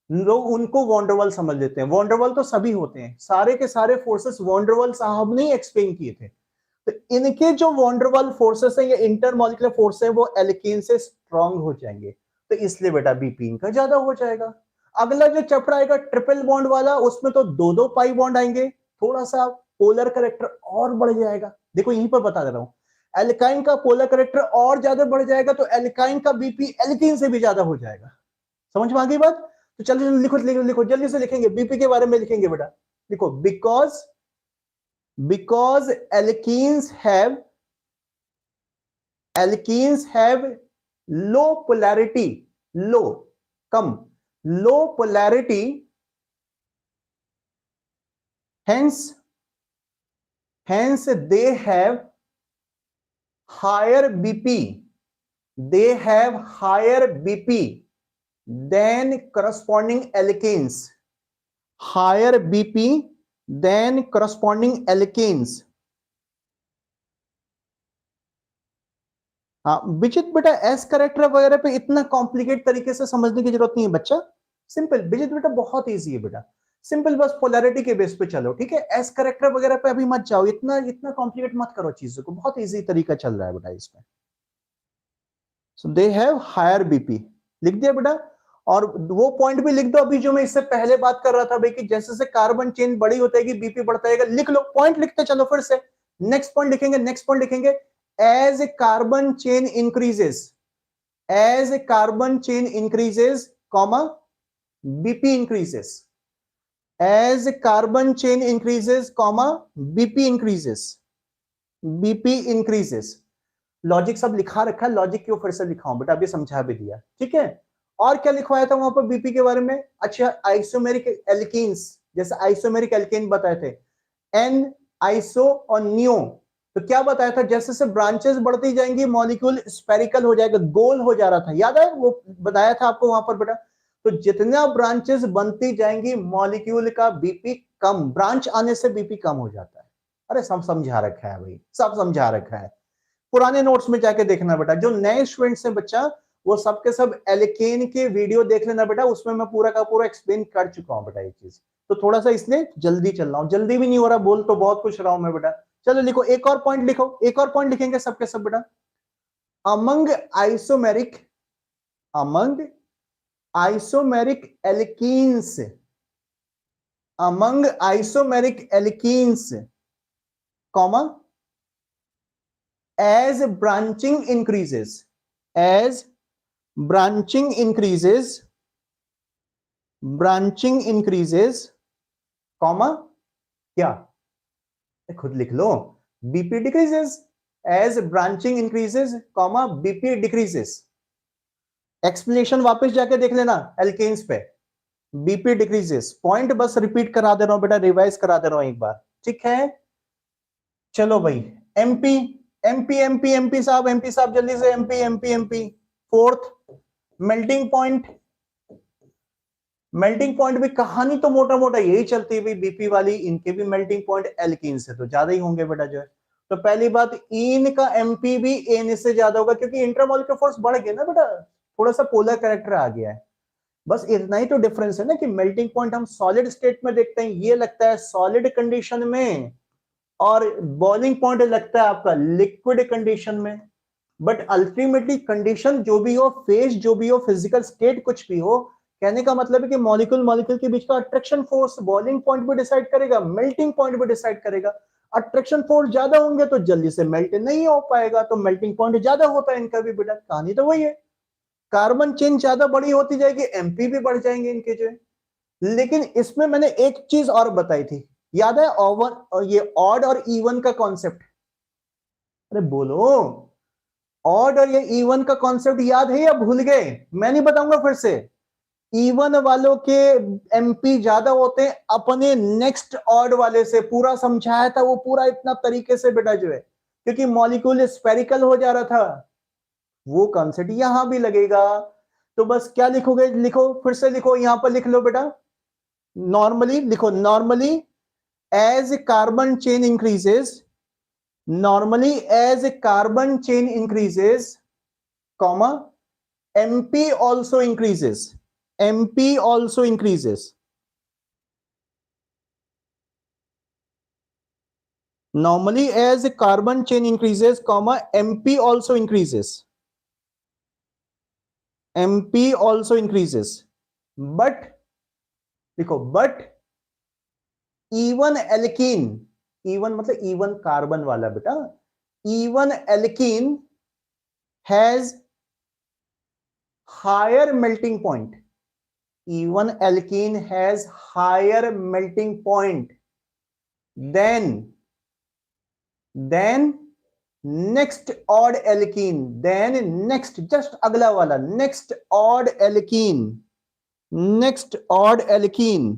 लोग उनको वॉन्डरवॉल समझ लेते हैं। वॉन्डरवॉल तो सभी होते हैं, सारे के सारे फोर्सेस वॉन्डरवॉल साहब ने एक्सप्लेन किए थे। तो इनके जो वॉन्डरवॉल फोर्सेस है या इंटरमॉलिक्यूलर फोर्स है, वो एल्कीन से स्ट्रांग हो जाएंगे, तो इसलिए बेटा बीपी इनका ज्यादा हो जाएगा। अगला जो चैप्टर आएगा ट्रिपल बॉन्ड वाला, उसमें तो दो दो पाई बॉन्ड आएंगे, थोड़ा सा पोलर करेक्टर और बढ़ जाएगा। देखो यहीं पर बता दे रहा हूं, एल्काइन का पोलर करेक्टर और ज्यादा बढ़ जाएगा, तो एल्काइन का बीपी एल्कीन से भी ज्यादा हो जाएगा। समझ में आ गई बात? तो चलिए लिखो लिखो लिखो, जल्दी से लिखेंगे, बीपी के बारे में लिखेंगे बेटा। लिखो because alkenes have low polarity, low come, low polarity, hence they have higher bp, they have higher bp than corresponding alkenes, higher bp than corresponding alkenes। हाँ विजित बेटा, एस करेक्टर वगैरह पे इतना कॉम्प्लिकेट तरीके से समझने की जरूरत नहीं है बच्चा, सिंपल विजित बेटा बहुत इजी है बेटा, सिंपल बस पोलैरिटी के बेस पे चलो, ठीक है। एस करेक्टर वगैरह पे अभी मत जाओ, इतना इतना कॉम्प्लिकेट मत करो चीजों को, बहुत इजी तरीका चल रहा है बेटा इसमें। सो दे हैव हायर बीपी, लिख दिया बेटा। और वो पॉइंट भी लिख दो अभी जो मैं इससे पहले बात कर रहा था भाई, कि जैसे जैसे कार्बन चेन बड़ी होती है बीपी बढ़ता जाएगा। लिख लो, पॉइंट लिखते चलो फिर से। नेक्स्ट पॉइंट लिखेंगे, नेक्स्ट पॉइंट लिखेंगे, as a carbon chain increases, as a carbon chain increases, comma, BP increases, as carbon chain increases, comma, BP increases, BP increases. Logic सब लिखा रखा है, लॉजिक क्यों फिर से लिखाऊं बेटा, अभी समझा भी दिया, ठीक है। और क्या लिखवाया था वहां पर बीपी के बारे में? अच्छा, आइसोमेरिक एल्कीन्स, जैसे आइसोमेरिक एल्केन बताए थे, एन, आइसो और नियो। तो क्या बताया था, जैसे जैसे ब्रांचेस बढ़ती जाएंगी मॉलिक्यूल स्पेरिकल हो जाएगा, गोल हो जा रहा था, याद है वो बताया था आपको वहां पर बेटा। तो जितना ब्रांचेस बनती जाएंगी मॉलिक्यूल का बीपी कम, ब्रांच आने से बीपी कम हो जाता है। अरे सब समझा रखा है भाई, सब समझा रखा है, पुराने नोट्स में जाके देखना बेटा। जो नए स्टूडेंट्स हैं बच्चा, वो सबके सब एल्केन के वीडियो देख लेना बेटा, उसमें मैं पूरा का पूरा एक्सप्लेन कर चुका हूं बेटा ये चीज। तो थोड़ा सा इसलिए जल्दी चल रहा हूं, जल्दी भी नहीं हो रहा, बोल तो बहुत कुछ रहा हूं मैं बेटा। चलो लिखो, एक और पॉइंट लिखो, एक और पॉइंट लिखेंगे सबके सब बेटा। Among isomeric, among isomeric alkenes, among isomeric alkenes, comma, as branching increases, as branching increases, branching increases, comma, क्या, खुद लिख लो, BP decreases, as branching increases, comma, BP decreases. Explanation वापस जाके देख लेना एल्केन्स पे, बीपी डिक्रीजेस, पॉइंट बस रिपीट करा दे रहा हूं बेटा, रिवाइज करा दे रहा हूं एक बार, ठीक है। चलो भाई, एमपी, एमपी एमपी एमपी साहब, एमपी साहब जल्दी से, MP MP MP. Fourth, melting point, melting point भी कहानी तो मोटा मोटा यही चलती है बीपी वाली, इनके भी मेल्टिंग पॉइंट एल्कीन से तो ज्यादा ही होंगे बेटा जो है। तो पहली बात, इन का एमपी भी एन से ज्यादा होगा, क्योंकि इंटरमॉलिक्यूलर फोर्स बढ़ गया ना बेटा, थोड़ा सा पोलर कैरेक्टर आ गया है। बस इतना ही तो डिफरेंस है ना, कि मेल्टिंग पॉइंट हम सॉलिड स्टेट में देखते हैं, ये लगता है सॉलिड कंडीशन में, और बॉइलिंग पॉइंट लगता है आपका लिक्विड कंडीशन में। बट अल्टीमेटली कंडीशन जो भी हो, फेज जो भी हो, फिजिकल स्टेट कुछ भी हो, कहने का मतलब है कि मॉलिक्यूल मॉलिक्यूल के बीच का अट्रैक्शन फोर्स बॉइलिंग पॉइंट भी डिसाइड करेगा, मेल्टिंग पॉइंट भी डिसाइड करेगा। अट्रैक्शन फोर्स ज्यादा होंगे तो जल्दी से मेल्ट नहीं हो पाएगा, तो मेल्टिंग पॉइंट ज्यादा होता है इनका भी बेटा, कहानी तो वही है। कार्बन चेन ज्यादा बड़ी होती जाएगी, एमपी भी बढ़ जाएंगे इनके जो है। लेकिन इसमें मैंने एक चीज और बताई थी, याद है, ओवन, ये ऑड और इवन का कॉन्सेप्ट, अरे बोलो, ऑड और ये इवन का कॉन्सेप्ट याद है या भूल गए? मैं नहीं बताऊंगा फिर से। इवन वालों के एमपी ज्यादा होते हैं अपने नेक्स्ट ऑड वाले से, पूरा समझाया था वो पूरा इतना तरीके से बेटा जो है, क्योंकि मॉलिक्यूल स्पेरिकल हो जा रहा था। वो कॉन्सेप्ट यहां भी लगेगा। तो बस क्या लिखोगे, लिखो फिर से, लिखो यहां पर लिख लो बेटा, नॉर्मली लिखो, normally as carbon chain increases, normally as a carbon chain increases, comma, mp also increases, mp also increases, normally as a carbon chain increases, comma, mp also increases, mp also increases, but देखो, but even alkene, even मतलब even carbon वाला बेटा, even alkene has higher melting point, even alkene has higher melting point than next odd alkene, then next, just अगला वाला, next odd alkene, next odd alkene,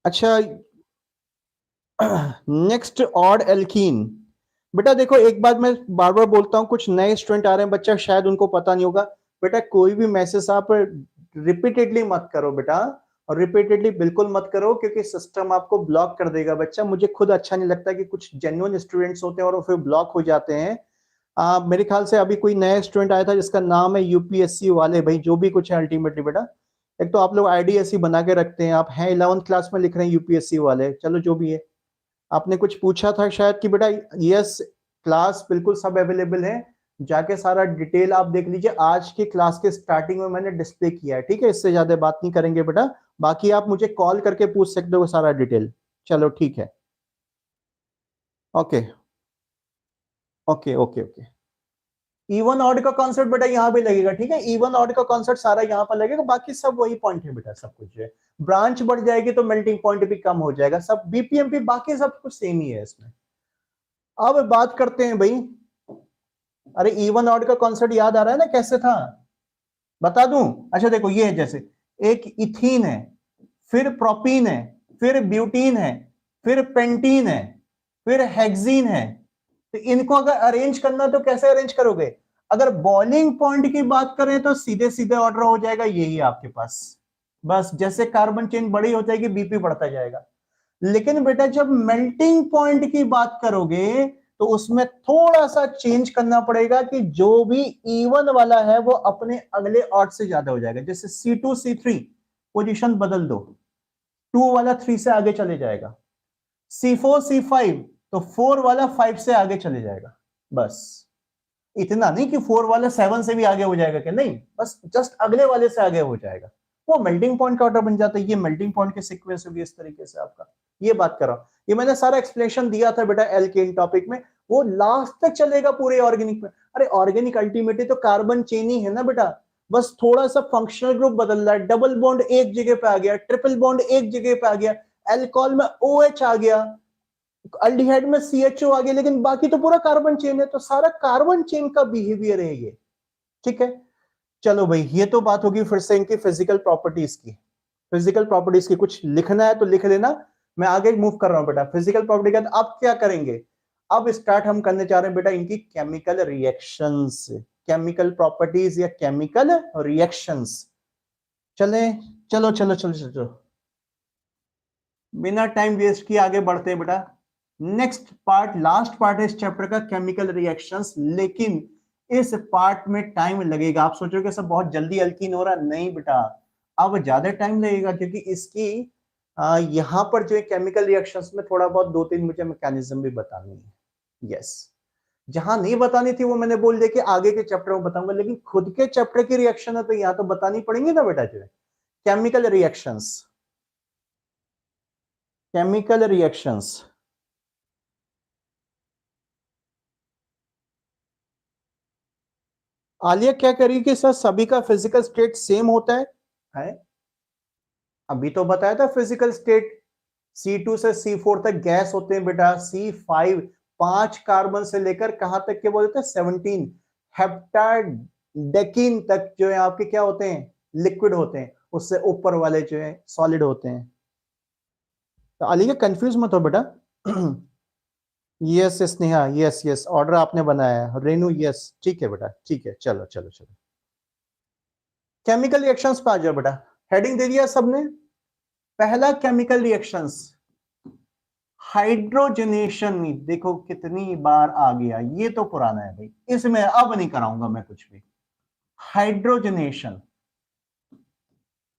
अच्छा, next odd alkene. बेटा देखो, एक बात मैं बार बार बोलता हूं, कुछ नए स्टूडेंट आ रहे हैं बच्चा, शायद उनको पता नहीं होगा। बेटा कोई भी मैसेज आप रिपीटेडली मत करो बेटा, और रिपीटेडली बिल्कुल मत करो, क्योंकि सिस्टम आपको ब्लॉक कर देगा बच्चा। मुझे खुद अच्छा नहीं लगता कि कुछ जेन्युइन स्टूडेंट्स होते हैं और फिर ब्लॉक हो जाते हैं। मेरे ख्याल से अभी कोई नया स्टूडेंट आया था जिसका नाम है यूपीएससी वाले, भाई जो भी कुछ है अल्टीमेटली बेटा, एक तो आप लोग आईडी ऐसी बना के रखते हैं, आप हैं 11th क्लास में लिख रहे हैं यूपीएससी वाले, चलो जो भी है। आपने कुछ पूछा था शायद कि बेटा, यस क्लास बिल्कुल सब अवेलेबल है, जाके सारा डिटेल आप देख लीजिए, आज के क्लास के स्टार्टिंग में मैंने डिस्प्ले किया है, ठीक है। इससे ज्यादा बात नहीं करेंगे बेटा, बाकी आप मुझे कॉल करके पूछ सकते हो सारा डिटेल। चलो ठीक है, okay okay okay okay. Even odd का कॉन्सेप्ट बेटा यहाँ भी लगेगा, ठीक है। इवन ऑड का कॉन्सेप्ट सारा यहाँ पर लगेगा, बाकी सब वही पॉइंट है बेटा, सब कुछ है। ब्रांच बढ़ जाएगी तो मेल्टिंग पॉइंट भी कम हो जाएगा, सब बीपीएमपी बाकी सब कुछ सेम ही है इसमें। अब बात करते हैं भाई, अरे इवन ऑड का कॉन्सेप्ट याद आ रहा है ना, कैसे था बता दूं? अच्छा देखो, ये है जैसे एक इथीन है, फिर प्रोपीन है, फिर ब्यूटीन है, फिर पेंटीन है, फिर हेक्सीन है। तो इनको अगर अरेंज करना तो कैसे अरेंज करोगे? अगर बॉइलिंग पॉइंट की बात करें तो सीधे सीधे ऑर्डर हो जाएगा यही आपके पास, बस जैसे कार्बन चेन बड़ी हो जाएगी बीपी बढ़ता जाएगा। लेकिन बेटा जब मेल्टिंग पॉइंट की बात करोगे तो उसमें थोड़ा सा चेंज करना पड़ेगा कि जो भी इवन वाला है वो अपने अगले ऑड से ज्यादा हो जाएगा। जैसे C2 C3 पोजीशन बदल दो, 2 वाला 3 से आगे चले जाएगा, C4 C5 तो 4 वाला 5 से आगे चले जाएगा। बस इतना नहीं कि 4 वाला 7 से भी आगे हो जाएगा, क्या नहीं, बस जस्ट अगले वाले से आगे हो जाएगा, वो मेल्टिंग पॉइंट का ऑर्डर बन जाता है। ये मेल्टिंग पॉइंट के सीक्वेंस होगी इस तरीके से आपका, ये बात कर रहा हूं। ये मैंने सारा एक्सप्लेनेशन दिया था बेटा एल्केन टॉपिक में, वो लास्ट तक चलेगा पूरे ऑर्गेनिक में। अरे ऑर्गेनिक अल्टीमेटली तो कार्बन चेन ही है ना बेटा, बस थोड़ा सा फंक्शनल ग्रुप बदल रहा है, डबल बॉन्ड एक जगह पे आ गया, ट्रिपल बॉन्ड एक जगह पे आ गया, एल्कोहल में OH आ गया, अल्डिहाइड में CHO आ गया, लेकिन बाकी तो पूरा कार्बन चेन है, तो सारा कार्बन चेन का बिहेवियर है ये, ठीक है। चलो भाई, ये तो बात होगी फिर से इनकी फिजिकल प्रॉपर्टीज की। फिजिकल प्रॉपर्टीज की कुछ लिखना है तो लिख लेना, मैं आगे मूव कर रहा हूं बेटा। फिजिकल प्रॉपर्टी का अब क्या करेंगे, अब स्टार्ट हम करने जा रहे हैं बेटा इनकी केमिकल रिएक्शंस, केमिकल प्रॉपर्टीज या केमिकल रिएक्शंस। चले चलो चलो चलो चलो चलो, बिना टाइम वेस्ट किए आगे बढ़ते हैं बेटा। नेक्स्ट पार्ट, लास्ट पार्ट है इस चैप्टर का, केमिकल रिएक्शंस। लेकिन इस पार्ट में टाइम लगेगा। आप सोचोगे सब बहुत जल्दी अल्कीन हो रहा, नहीं बेटा, अब ज्यादा टाइम लगेगा, क्योंकि इसकी यहां पर जो है केमिकल रिएक्शंस में थोड़ा बहुत 2-3 मुझे मैकेनिज्म भी बतानी है। यस, जहां नहीं बतानी थी वो मैंने बोल दिया कि आगे के चैप्टर में बताऊंगा, लेकिन खुद के चैप्टर की रिएक्शन है तो यहां तो बतानी पड़ेंगी ना बेटा। जो है chemical reactions, chemical reactions, Alia क्या करी कि सर सभी का फिजिकल स्टेट सेम होता है? अभी तो बताया था फिजिकल स्टेट C2 से C4 तक गैस होते हैं बेटा, C5 5 कार्बन से लेकर कहां तक के बोलते हैं 17 हेप्टाडेकिन तक जो है आपके क्या होते हैं, लिक्विड होते हैं, उससे ऊपर वाले जो है सॉलिड होते हैं। तो आलिया कंफ्यूज मत हो बेटा। Yes Sneha, yes yes, order आपने बनाया है। रेनू यस, ठीक है बेटा, ठीक है, चलो चलो चलो। केमिकल रिएक्शंस पे आ जाओ बेटा, हेडिंग दे दिया सबने। पहला केमिकल रिएक्शंस हाइड्रोजनेशन, देखो कितनी बार आ गया, ये तो पुराना है भाई, इसमें अब नहीं कराऊंगा मैं कुछ भी। हाइड्रोजनेशन,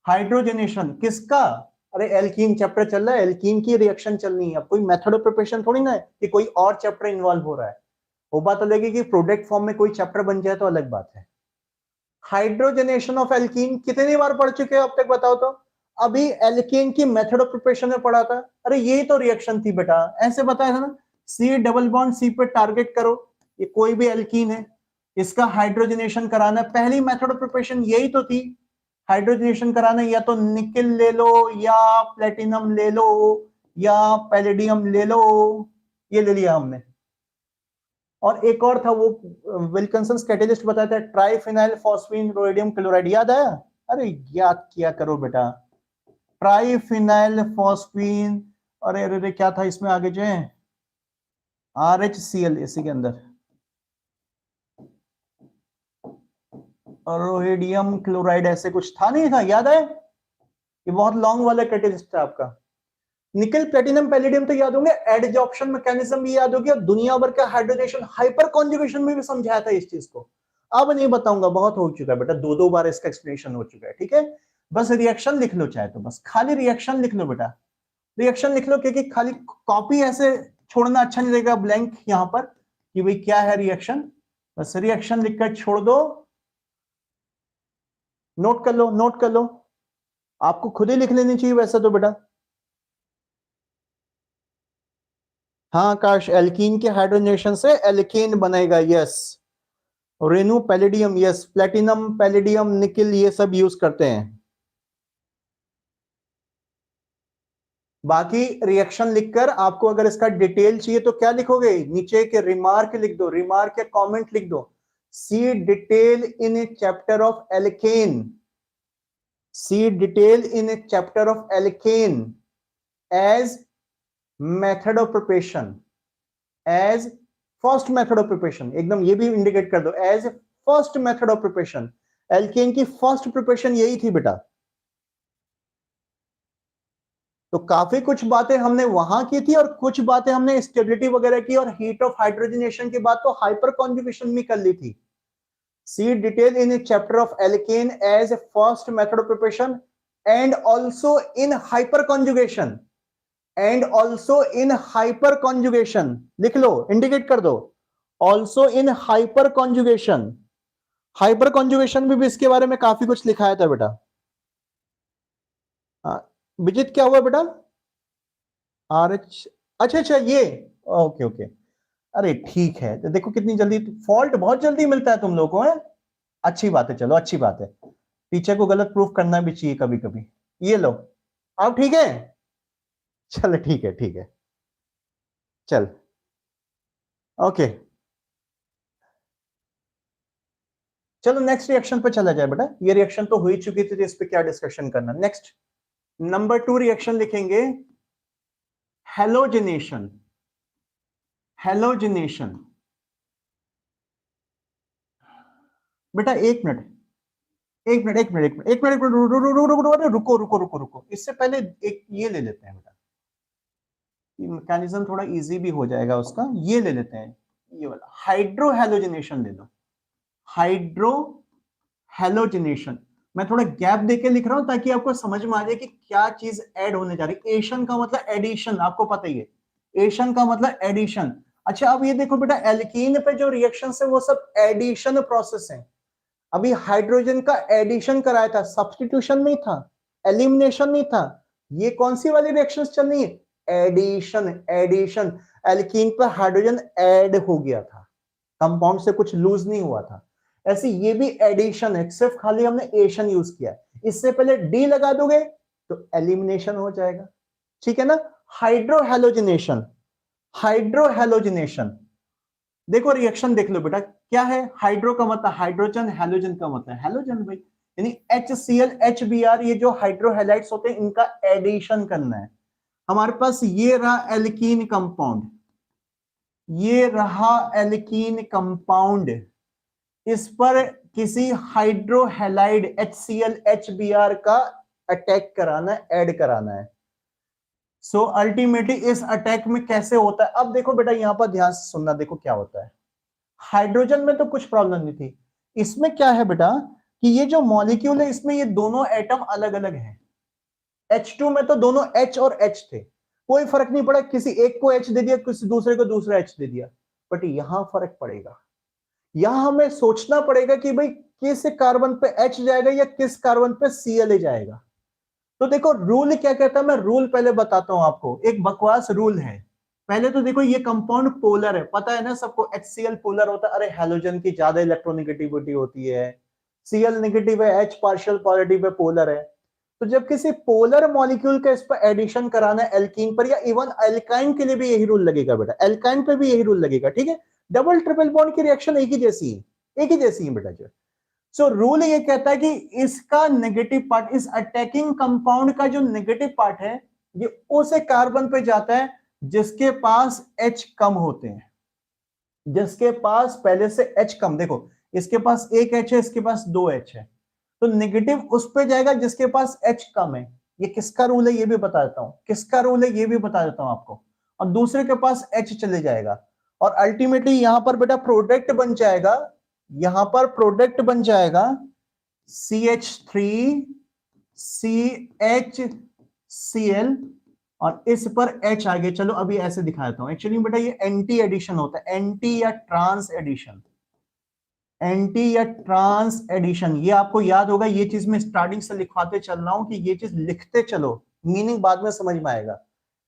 हाइड्रोजनेशन किसका? अरे एल्कीन चैप्टर चल रहा है, एल्कीन की रिएक्शन चलनी है, अब कोई मेथड ऑफ प्रिपरेशन थोड़ी ना है कि कोई और चैप्टर इन्वॉल्व हो रहा है। वो बात अलग है कि प्रोडक्ट फॉर्म में कोई चैप्टर बन जाए तो अलग बात है। हाइड्रोजनेशन ऑफ एल्कीन कितनी बार पढ़ चुके हो अब तक बताओ तो? अभी एल्कीन की मेथड ऑफ प्रिपरेशन में पढ़ा था। अरे यही तो रिएक्शन थी बेटा, ऐसे बताया था ना, C डबल बॉन्ड C पे टारगेट करो, ये कोई भी एल्कीन है, इसका हाइड्रोजनेशन कराना, पहली मेथड ऑफ प्रिपरेशन यही तो थी, हाइड्रोजनेशन कराना। या तो निकेल ले लो, या प्लेटिनम ले लो, या पैलेडियम ले लो, ये ले लिया हमने। और एक और था वो विल्किंसन कैटेलिस्ट बताया था, ट्राइफिनाइल फॉस्फीन रोडियम क्लोराइड, याद आया? अरे याद किया करो बेटा, ट्राइफिनाइल फॉस्फीन, अरे अरे अरे क्या था इसमें आगे जो है, RHCl इसी के अंदर, रोहिडियम क्लोराइड ऐसे कुछ था, नहीं था, याद है? ये बहुत लॉन्ग वाला कैटेलिस्ट था आपका। निकल प्लेटिनम पैलेडियम तो याद होंगे, एडजॉर्प्शन मैकेनिज्म भी याद हो गया, दुनिया भर का हाइड्रोजनेशन हाइपर कॉन्जुगेशन में भी समझाया था इस चीज को। अब नहीं बताऊंगा, बहुत हो चुका है बेटा, 2-2 बार इसका एक्सप्लेनेशन हो चुका है, ठीक है। बस रिएक्शन लिख लो, चाहे तो बस खाली रिएक्शन लिख लो बेटा, रिएक्शन लिख लो, क्योंकि खाली कॉपी ऐसे छोड़ना अच्छा नहीं लगेगा ब्लैंक यहाँ पर कि भाई क्या है रिएक्शन। बस रिएक्शन लिखकर छोड़ दो, नोट कर लो, नोट कर लो, आपको खुद ही लिख लेनी चाहिए वैसा तो बेटा। हाँ आकाश, एल्कीन के हाइड्रोजनेशन से एल्केन बनेगा, yes. Renu palladium, yes, platinum palladium nickel ये सब यूज करते हैं। बाकी रिएक्शन लिखकर आपको अगर इसका डिटेल चाहिए तो क्या लिखोगे, नीचे के रिमार्क लिख दो, रिमार्क या कमेंट लिख दो, see detail in a chapter of alkane, see detail in a chapter of alkane as method of preparation, as first method of preparation, एकदम ये भी इंडिकेट कर दो, as first method of preparation. Alkane की first preparation यही थी बेटा। तो काफी कुछ बातें हमने वहां की थी और कुछ बातें हमने स्टेबिलिटी वगैरह की और हीट ऑफ हाइड्रोजनेशन के बाद तो हाइपर कॉन्जुगेशन भी कर ली थी। See detail in chapter of alkane as first method of preparation and also in hyperconjugation, and also in hyperconjugation लिख लो, इंडिकेट कर दो, also in hyperconjugation. Hyperconjugation भी इसके बारे में काफी कुछ लिखाया था बेटा। विजित क्या हुआ बेटा, आर एच, अच्छा अच्छा ये, ओके ओके, अरे ठीक है, तो देखो कितनी जल्दी, फॉल्ट बहुत जल्दी मिलता है तुम लोगों को, है अच्छी बात है, चलो अच्छी बात है, टीचर को गलत प्रूफ करना भी चाहिए कभी कभी। ये लो, अब ठीक है, चल ठीक है, ठीक है, चल ओके, चलो नेक्स्ट रिएक्शन पे चला जाए बेटा। ये रिएक्शन तो हो ही चुकी थी, तो इस पे क्या डिस्कशन करना। नेक्स्ट नंबर 2 रिएक्शन लिखेंगे, हेलोजिनेशन, हेलोजिनेशन। बेटा एक मिनट, एक मिनट, एक मिनट, एक मिनट, एक मिनट, रुको रुको रुको रुको, इससे पहले एक ये ले लेते हैं बेटा, मैकेनिज्म थोड़ा इजी भी हो जाएगा उसका। ये ले लेते हैं, ये वाला हाइड्रो हेलोजिनेशन ले लो, हाइड्रो हेलोजिनेशन। मैं थोड़ा गैप देके लिख रहा हूं ताकि आपको समझ में आ जाए कि क्या चीज ऐड होने जा रही है। एशन का मतलब एडिशन, आपको पता ही है, एशन का मतलब एडिशन। अच्छा अब ये देखो बेटा, एल्कीन पे जो रिएक्शन है वो सब एडिशन प्रोसेस है। अभी हाइड्रोजन का एडिशन कराया था, सब्स्टिट्यूशन नहीं था, एलिमिनेशन नहीं था। ये कौन सी वाली रिएक्शंस चल रही है, एडिशन, एडिशन। एल्कीन पर हाइड्रोजन ऐड हो गया था, कंपाउंड से कुछ लूज नहीं हुआ था। ऐसे ये भी एडिशन है, सिर्फ खाली हमने एशन यूज किया। इससे पहले डी लगा दोगे तो एलिमिनेशन हो जाएगा, ठीक है ना। हाइड्रोहेलोजिनेशन, हाइड्रोहेलोजिनेशन, देखो रिएक्शन देख लो बेटा, क्या है, हाइड्रो का मतलब हाइड्रोजन, हेलोजन का मतलब हेलोजन भाई, यानी HCl HBr, ये जो हाइड्रोहेलाइड्स होते हैं इनका एडिशन करना है। हमारे पास ये रहा एल्कीन कंपाउंड, ये रहा एल्कीन कंपाउंड, इस पर किसी हाइड्रोहेलाइड HCl HBr का अटैक कराना है, ऐड कराना है। सो अल्टीमेटली इस अटैक में कैसे होता है, अब देखो बेटा यहां पर ध्यान से सुनना, देखो क्या होता है। हाइड्रोजन में तो कुछ प्रॉब्लम नहीं थी, इसमें क्या है बेटा कि ये जो मॉलिक्यूल है इसमें ये दोनों एटम अलग अलग हैं। H2 में तो दोनों H और H थे, कोई फर्क नहीं पड़ा, किसी एक को H दे दिया, किसी दूसरे को दूसरा H दे दिया। बट यहां फर्क पड़ेगा, यहां हमें सोचना पड़ेगा कि भाई किस कार्बन पे H जाएगा या किस कार्बन पे Cl जाएगा। तो देखो रूल क्या कहता है, मैं रूल पहले बताता हूं आपको, एक बकवास रूल है। पहले तो देखो ये कंपाउंड पोलर है, पता है ना सबको, HCl पोलर होता है, अरे हेलोजन की ज्यादा इलेक्ट्रोनेगेटिविटी होती है, Cl नेगेटिव है, H पार्शियल पॉजिटिव है, पोलर है। तो जब किसी पोलर मॉलिक्यूल का इस पर एडिशन कराना है एल्कीन पर, या इवन एल्काइन के लिए भी यही रूल लगेगा बेटा, एल्काइन पे भी यही रूल लगेगा, ठीक है। डबल ट्रिपल बॉन्ड की रिएक्शन एक ही जैसी है, एक ही जैसी है बेटा जो। सो रूल ये कहता है कि इसका नेगेटिव पार्ट, इस अटैकिंग कंपाउंड का जो नेगेटिव पार्ट है, ये उस कार्बन पे जाता है जिसके पास H कम होते हैं, जिसके पास पहले से H कम, देखो इसके पास एक H है, इसके पास 2 H है, तो नेगेटिव उस पे जाएगा जिसके पास H कम है। ये किसका रूल है ये भी बता देता हूं, किसका रूल है ये भी बता देता हूं आपको। और दूसरे के पास H चले जाएगा, और अल्टीमेटली यहां पर बेटा प्रोडक्ट बन जाएगा, यहां पर प्रोडक्ट बन जाएगा CH3 CHCl, और इस पर H आगे। चलो अभी ऐसे दिखा देता हूं, एक्चुअली बेटा ये एंटी एडिशन होता है, एंटी या ट्रांस एडिशन, एंटी या ट्रांस एडिशन, ये आपको याद होगा, ये चीज मैं स्टार्टिंग से लिखवाते चल रहा हूं कि ये चीज लिखते चलो, मीनिंग बाद में समझ में आएगा।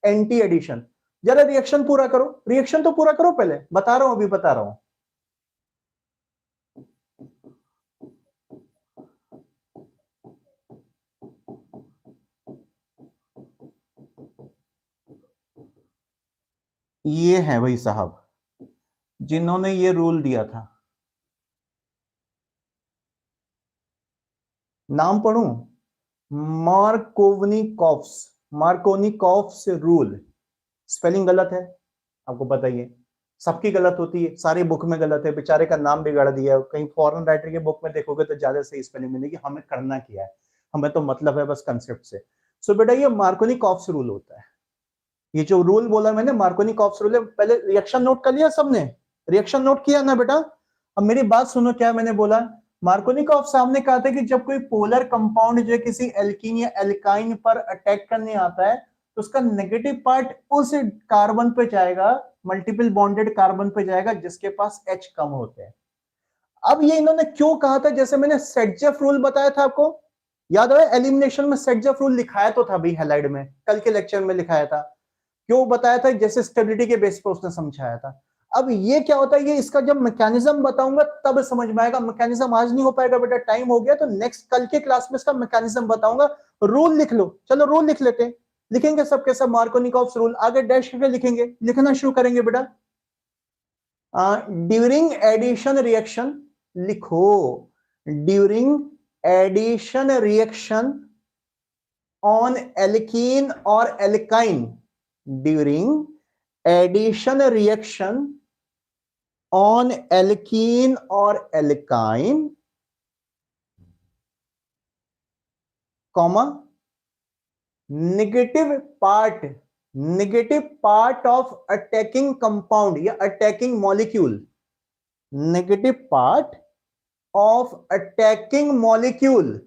एंटी एडिशन, जरा रिएक्शन पूरा करो, रिएक्शन तो पूरा करो पहले, बता रहा हूं, अभी बता रहा हूं। ये है भाई साहब जिन्होंने ये रूल दिया था, नाम पढ़ूं, मार्कोवनिकॉफ्स, मार्कोनिकॉफ्स रूल। स्पेलिंग गलत है, आपको पता ही है, सबकी गलत होती है, सारी बुक में गलत है, बेचारे का नाम बिगाड़ दिया है। कहीं फॉरेन राइटर के बुक में देखोगे तो ज्यादा सही स्पेलिंग मिलेगी। हमें करना क्या है, हमें तो मतलब है बस कंसेप्ट से। सो बेटा ये मार्कोनिकॉफ्स रूल होता है, ये जो रूल बोला मैंने मार्कोनिकॉफ्स रूल है। पहले रिएक्शन नोट कर लिया सबने, रिएक्शन नोट किया ना बेटा? अब मेरी बात सुनो, क्या मैंने बोला, मार्कोनिकॉफ साहब ने कहा था कि जब कोई पोलर कंपाउंड जो किसी एल्कीन या एल्काइन पर अटैक करने आता है तो उसका नेगेटिव पार्ट उस कार्बन पे जाएगा, मल्टीपल बॉन्डेड कार्बन पे जाएगा जिसके पास H कम होते हैं। अब ये इन्होंने क्यों कहा था, जैसे मैंने सेटजेफ रूल बताया था आपको, याद है एलिमिनेशन में सेटजेफ रूल लिखाया तो था भाई, हेलाइड में कल के लेक्चर में लिखाया था। क्यों बताया था, जैसे स्टेबिलिटी के बेस पर उसने समझाया था। अब ये क्या होता है, ये इसका जब मैकेनिज्म बताऊंगा तब समझ में आएगा। मैकेनिज्म आज नहीं हो पाएगा बेटा, टाइम हो गया, तो नेक्स्ट कल के क्लास में इसका मैकेनिज्म बताऊंगा। रूल लिख लो, चलो रूल लिख लेते हैं, लिखेंगे सबके सब मार्कोनिकॉफ्स रूल, आगे डैश करके लिखेंगे, लिखना शुरू करेंगे बेटा। ड्यूरिंग एडिशन रिएक्शन, लिखो, during addition reaction on alkene और alkyne, during addition reaction on alkene और alkyne, comma, negative part of attacking compound या attacking molecule, negative part of attacking molecule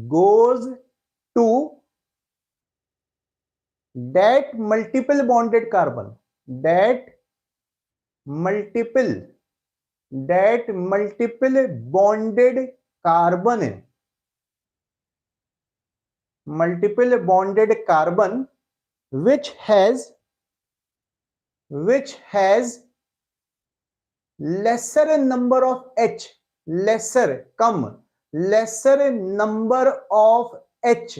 goes to that multiple bonded carbon, that multiple bonded carbon, which has lesser number of H, lesser number of H,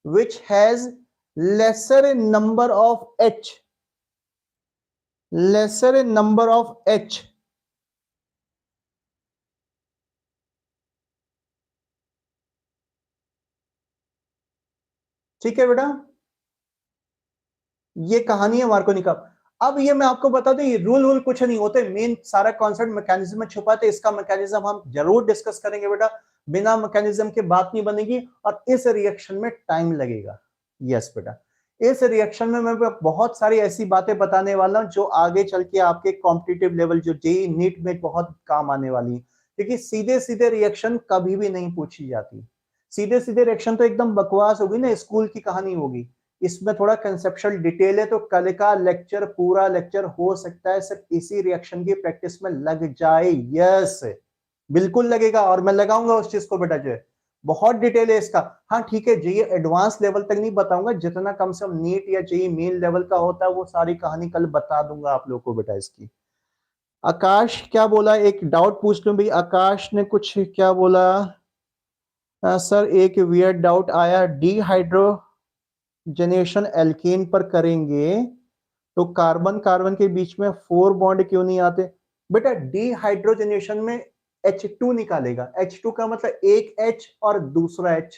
which has lesser number of H, ठीक है बेटा, ये कहानी है Markovnikov. अब ये मैं आपको बता दूं, ये रूल कुछ नहीं होते, मेन सारा कॉन्सेप्ट मैकेनिज्म में छुपा है। इसका मैकेनिज्म हम जरूर डिस्कस करेंगे बेटा, बिना मैकेनिज्म के बात नहीं बनेगी, और इस रिएक्शन में टाइम लगेगा। यस बेटा, इस रिएक्शन में मैं बहुत सारी ऐसी बातें बताने वाला हूं जो आगे चल के आपके कॉम्पिटिटिव लेवल, जो जेईई नीट में बहुत काम आने वाली है। क्योंकि सीधे सीधे रिएक्शन कभी भी नहीं पूछी जाती, सीधे सीधे रिएक्शन तो एकदम बकवास होगी ना, स्कूल की कहानी होगी। इसमें थोड़ा कंसेप्चुअल डिटेल है, तो कल का लेक्चर, पूरा लेक्चर हो सकता है सिर्फ इसी रिएक्शन की प्रैक्टिस में लग जाए। यस बिल्कुल लगेगा, और मैं लगाऊंगा उस चीज को बेटा, जो है बहुत डिटेल है इसका। हाँ ठीक है, जेईई एडवांस लेवल तक नहीं बताऊंगा, जितना कम से कम नीट या जेईई मेन लेवल का होता है वो सारी कहानी कल बता दूंगा आप लोगों को बेटा इसकी। आकाश क्या बोला, एक डाउट पूछ लूं भाई, आकाश ने कुछ क्या बोला? सर एक वियर्ड डाउट आया, डिहाइड्रोजनेशन एल्केन पर करेंगे तो कार्बन कार्बन के बीच में 4 बॉन्ड क्यों नहीं आते? बेटा डिहाइड्रोजनेशन में H2 निकालेगा, H2 का मतलब एक H और दूसरा H,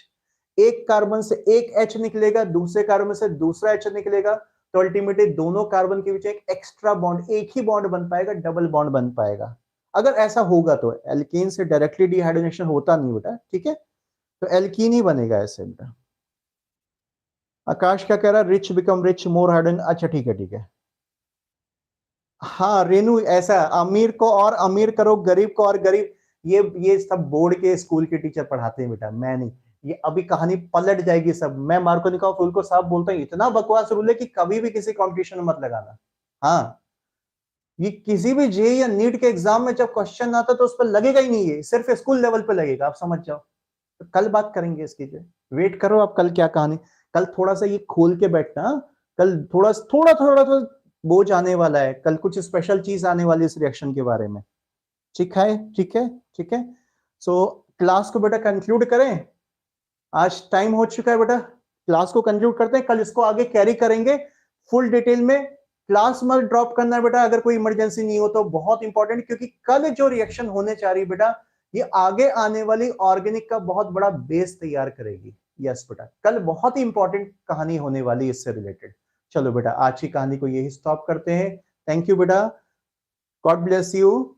एक कार्बन से एक H निकलेगा, दूसरे कार्बन से दूसरा H निकलेगा, तो अल्टीमेटली दोनों कार्बन के बीच एक एक्स्ट्रा बॉन्ड, एक ही बॉन्ड बन पाएगा, डबल बॉन्ड बन पाएगा। अगर ऐसा होगा तो एल्केन से डायरेक्टली डिहाइड्रोजनेशन होता नहीं बेटा, ठीक है, तो एल्कीन ही बनेगा ऐसे बेटा। आकाश क्या कह रहा है, rich become rich, more hydrogen, अच्छा ठीक है ठीक है। हाँ रेनू, ऐसा अमीर को और अमीर करो, गरीब को और गरीब, ये सब बोर्ड के स्कूल के टीचर पढ़ाते हैं बेटा, मैं नहीं। ये अभी कहानी पलट जाएगी सब। मैं मार्कोनिकॉफ रूल को साफ बोलता हूँ, इतना बकवास रूल है कि कभी भी किसी कंपटीशन में मत लगाना। हाँ ये किसी भी जे या नीट के एग्जाम में जब क्वेश्चन आता तो उस पर लगेगा ही नहीं, ये सिर्फ स्कूल लेवल पे लगेगा, आप समझ जाओ। तो कल बात करेंगे इसकी, वेट करो आप, कल क्या कहानी, कल थोड़ा सा ये खोल के बैठना, कल थोड़ा थोड़ा थोड़ा तो बोझ आने वाला है, कल कुछ स्पेशल चीज आने वाली है इस रिएक्शन के बारे में। ठीक है, ठीक है, ठीक है। सो क्लास को बेटा कंक्लूड करें, आज टाइम हो चुका है बेटा, क्लास को कंक्लूड करते हैं, कल इसको आगे कैरी करेंगे फुल डिटेल में। क्लास मत ड्रॉप करना है बेटा, अगर कोई इमरजेंसी नहीं हो तो, बहुत इंपॉर्टेंट, क्योंकि कल जो रिएक्शन होने जा रही है बेटा, ये आगे आने वाली ऑर्गेनिक का बहुत बड़ा बेस तैयार करेगी। यस बेटा, कल बहुत ही इंपॉर्टेंट कहानी होने वाली है इससे रिलेटेड। चलो बेटा, आज की कहानी को यही स्टॉप करते हैं। थैंक यू बेटा, गॉड ब्लेस यू।